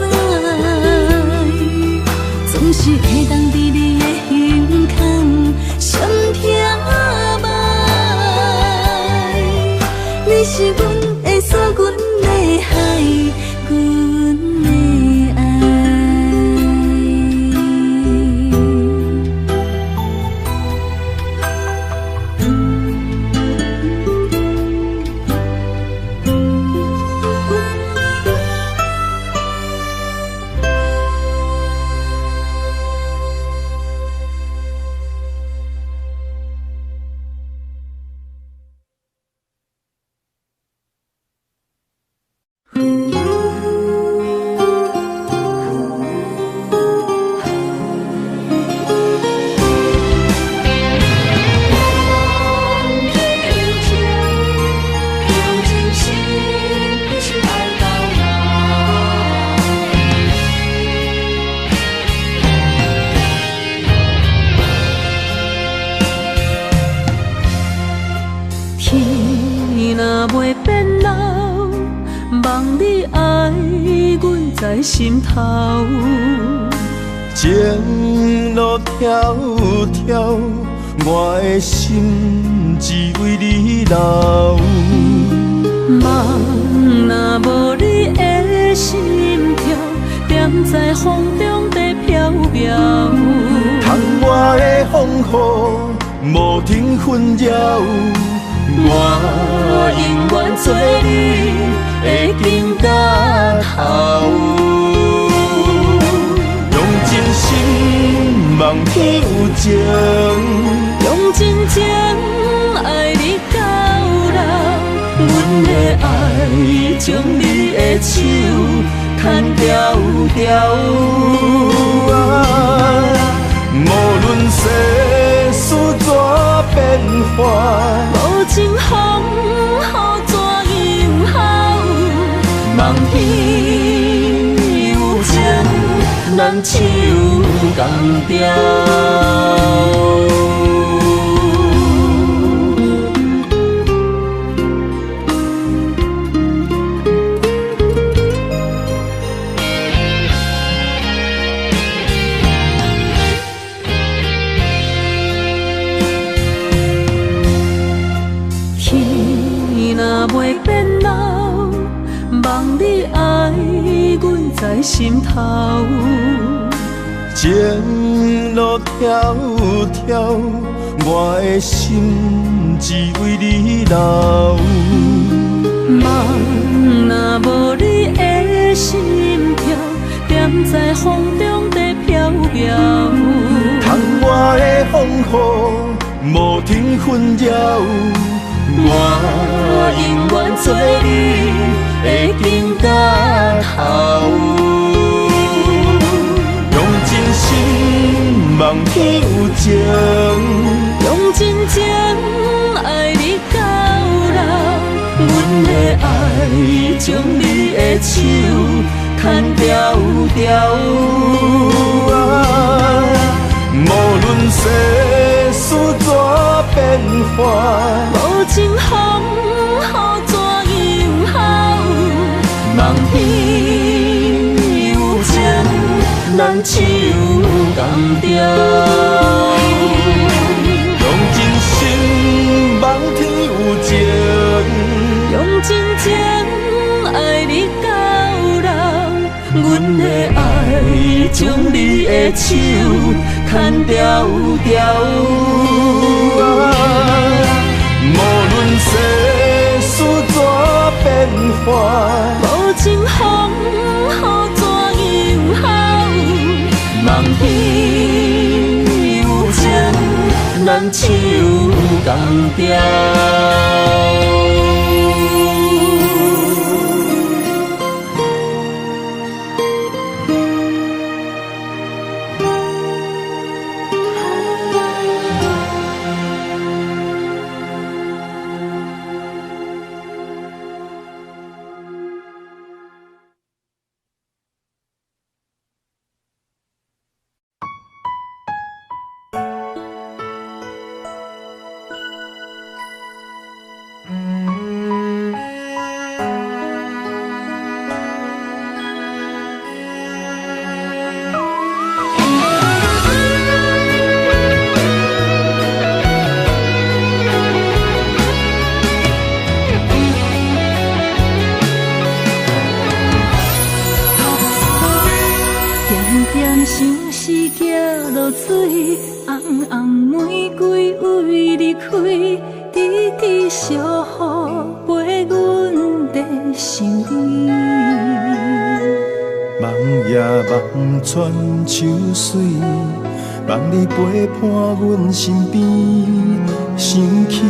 总是会当伫你的胸腔闪听卖。你是阮的锁，阮的海，阮的爱。天若袂变老，望你爱阮在心头。情路迢迢，我的心只为你留。梦若无你的心跳，踮在风中在飘飘。窗外的风雨无停纷扰，我永远做你的根甲头。用真心望天有情，用真情爱你到老。阮的爱将你的手牵条条。无论世事怎变化，无情风雨怎样好，望天有情，咱手共调。袂变老，望你爱阮在心头。情路迢迢，我的心只为你留。梦若无你的心跳，踮在风中在飘飘。窗外的风雨无停纷扰，我永远做你的根甲头。用真心望天有情，用真情爱你到老。阮的爱将你的手牵条条。无论世事怎变化，无情风雨怎样好，望天有情，咱手共调。用真心望天有情，用真情爱你到老。阮的爱将你的手牵条条。无论世事怎变化，无情风雨怎样好，望天有情，咱手共调。像是走落水，红红玫瑰为你开，滴滴小雨陪阮在心里。梦也梦穿秋水，梦你陪伴阮身边，生气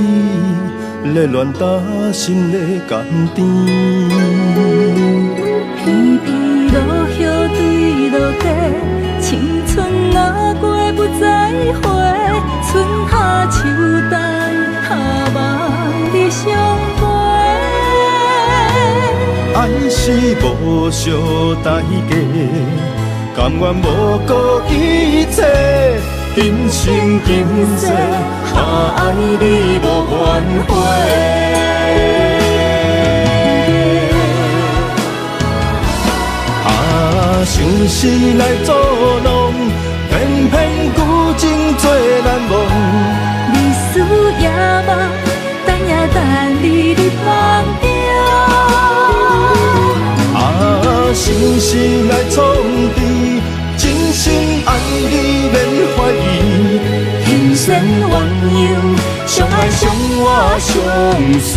热恋打心的甘甜。片片落叶对落地，青春若过不再回，春夏秋冬下望你相陪。爱是无相代价，甘愿无顾一切，今生今世，爱你无怨悔。想是来作弄，偏偏旧情做难忘。历史也梦，等也等你入梦中。想是来创治，真心爱你免怀疑。人生鸳鸯，相爱相活相随。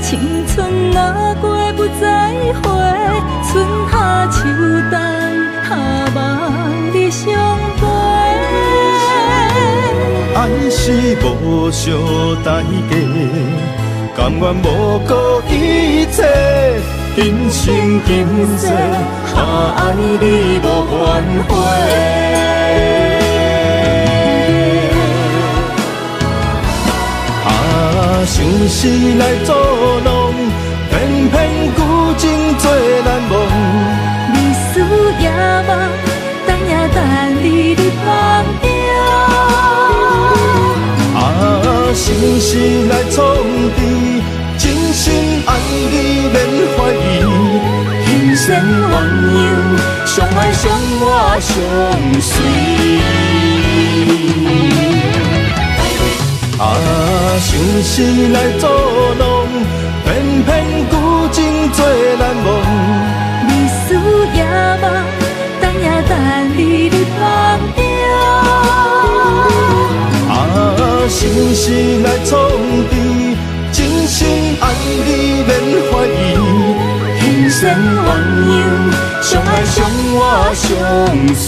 青春若过不再回，春夏秋冬下望你相陪。爱是无相代价，甘愿无顾一切，今生今世，爱你无怨悔。想是来作弄，偏偏旧情做难忘。历史也梦，等也等你入梦中。想是来创治，真心爱你免怀疑。人生鸳鸯，相爱相活相随。想是来作弄，偏偏旧情做难忘。历史也梦，等也等你入梦中。想是来创治，真心爱你免怀疑。人生鸳鸯，相爱相活相随。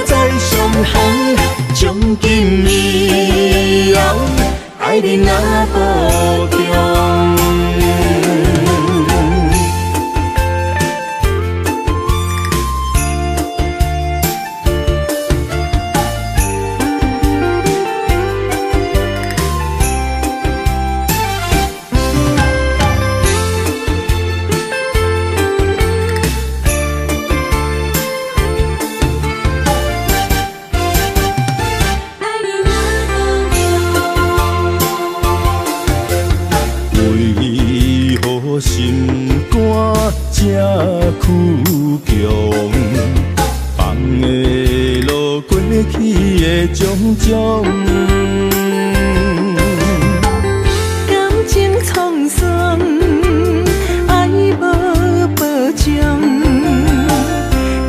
在上行，将今以后爱你若保重。心肝这苦强，放的路过去的种种，感情沧桑，爱无保障，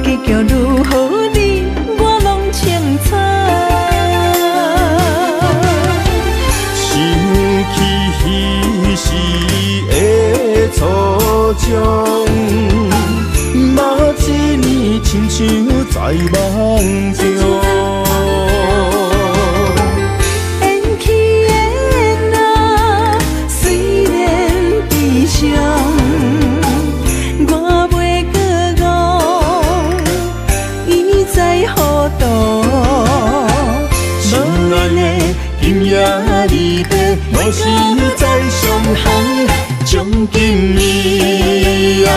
结局如何你我拢清楚。想起彼时的初衷，嘛一年亲像在梦中。缘起的那虽然悲伤，我袂搁误，伊在何度？心爱的今夜离别，我是在上行，将今以后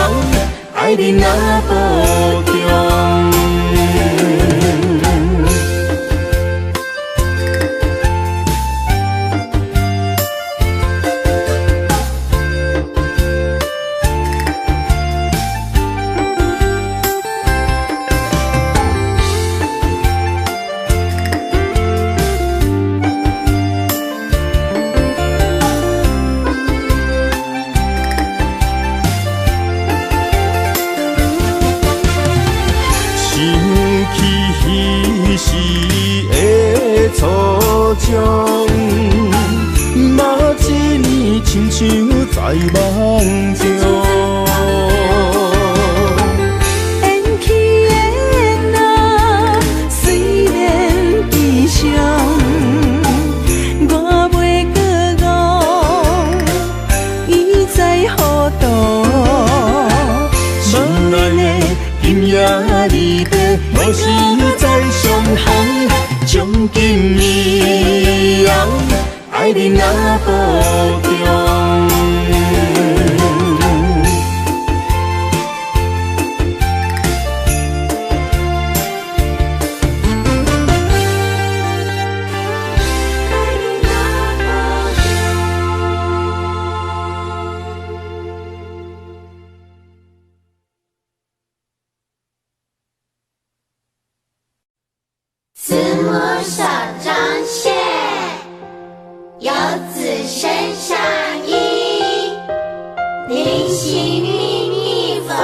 爱你若保重。初衷，嘛一年亲像在梦中。缘起的那虽然悲伤，我袂搁误，伊在何度？心爱的今夜离别，我是在上行，将今以后爱你若保重。慈母手中线，游子身上衣。临行密密缝，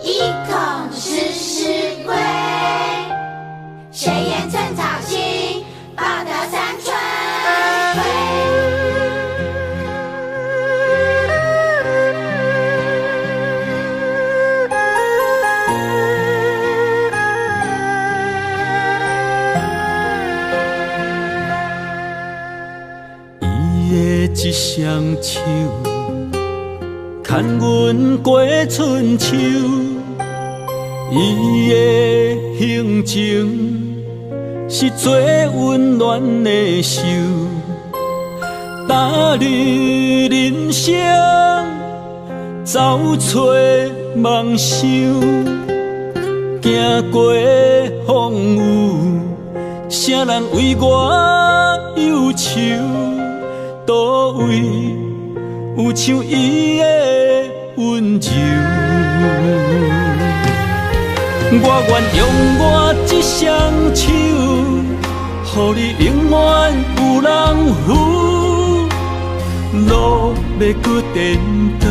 意恐迟迟归。谁言寸草心，报得三春晖。一双手，牵阮过春秋。伊的行程是最温暖的手，踏入人生，走出梦想，行过风雨，啥人为我忧愁？倒位有像伊的温柔？我愿用我一双手，予你永远有人扶。路要搁颠倒，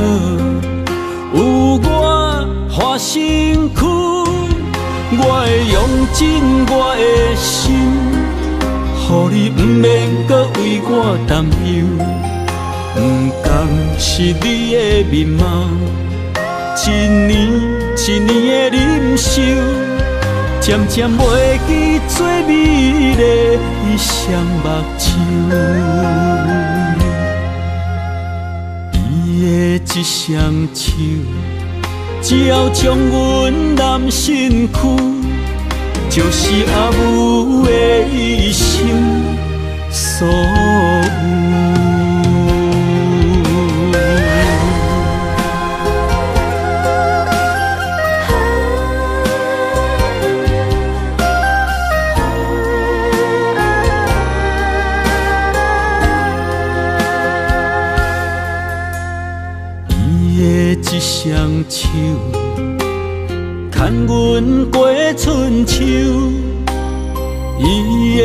有我花身躯，我会用尽我的心，予你不免搁为我担忧。不甘是你的面貌，一年一年的忍受，渐渐袂记最美丽伊双目睭，伊的一双手，只要将阮揽身躯，就是阿母的一生所有。一双手，牵阮过春秋，伊的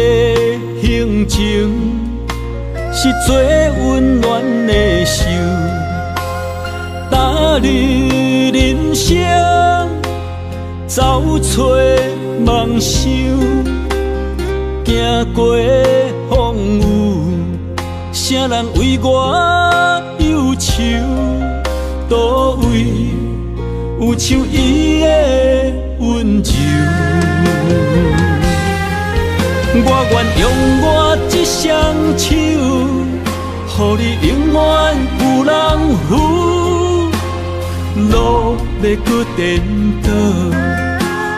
行程是最温暖的手，踏入人生，走出梦想，行过风雨，啥人为我忧愁？倒位有像伊的温柔，我愿用我一双手，予你永远有人扶。路要搁颠倒，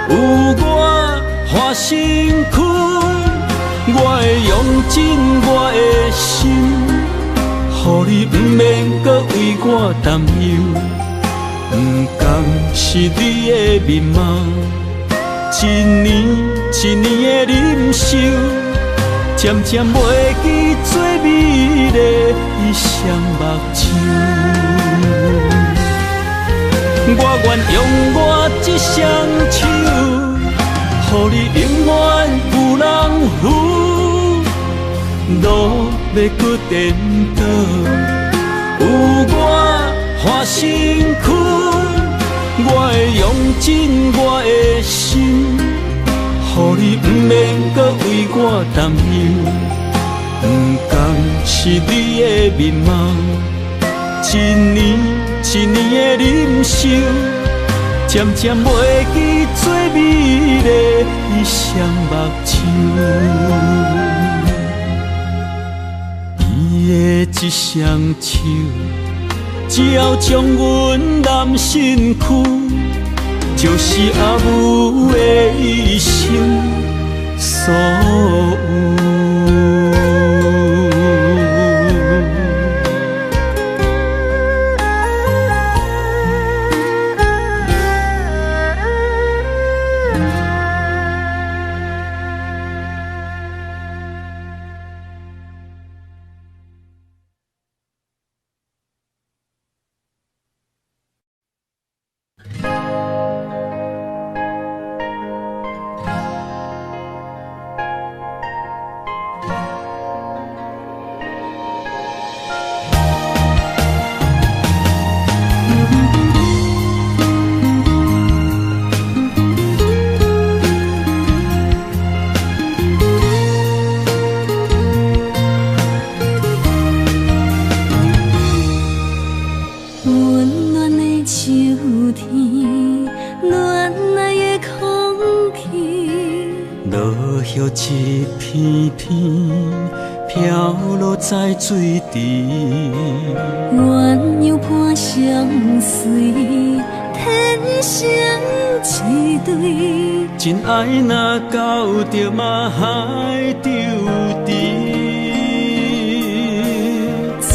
有我换身躯，我会用尽我的心。予你不免搁为我担忧，不甘是你的面貌，一年一年的忍受，渐渐袂记最美丽伊双目睭。我愿用我一双手，予你永远有人扶。路要搁颠倒，有我换身躯，我会用尽我的心，予你不免搁为我担忧。不甘是你的面貌，一年一年的忍受，渐渐袂记最美丽伊双目睭。伊的一双手，只要将阮揽身躯，就是阿母的一生所有。一片片飘落在水池，鸳鸯伴相随，天生一对。真爱若到着嘛海丢低，最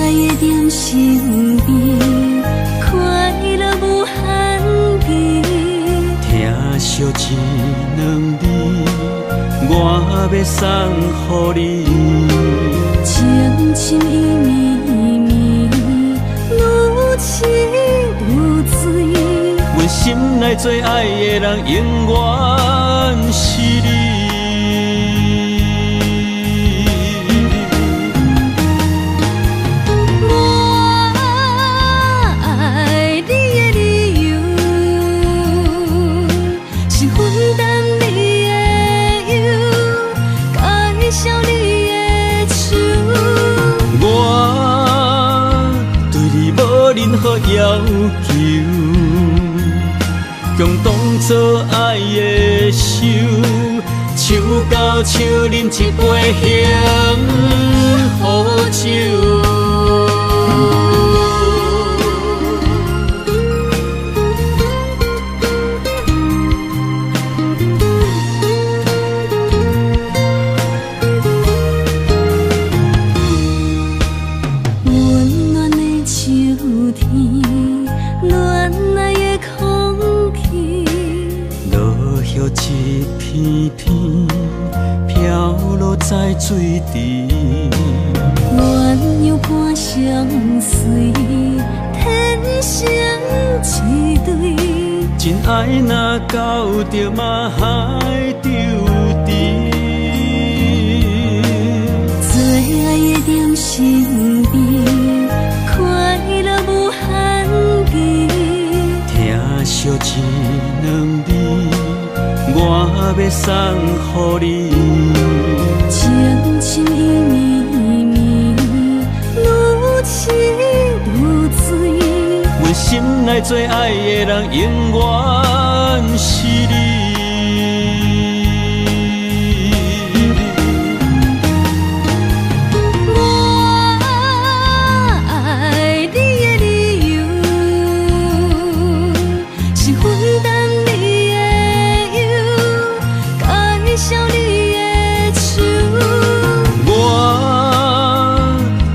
爱的点身边，快乐无限期。听惜一两字，我要送予你。情深意绵绵，愈深愈醉。阮心内最爱的人，永远是你。任何要求，共当作爱的手到手饮一杯幸福酒。温暖的秋天，暖暖的空气，落叶一片片飘落在水池，鸳鸯伴相随，天生一对。真爱若到着嘛海丢低，最爱的在身边，快乐无限期。听惜一两字，我要送予你。情深意绵绵，愈痴愈醉。阮心内最爱的人，永远是你。我爱你的理由，是分担你的忧，介绍你的手。我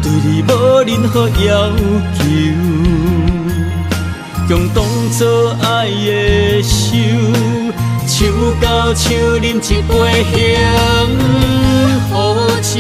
对你无任何要求，共当作爱的手，手到手饮一杯幸福酒。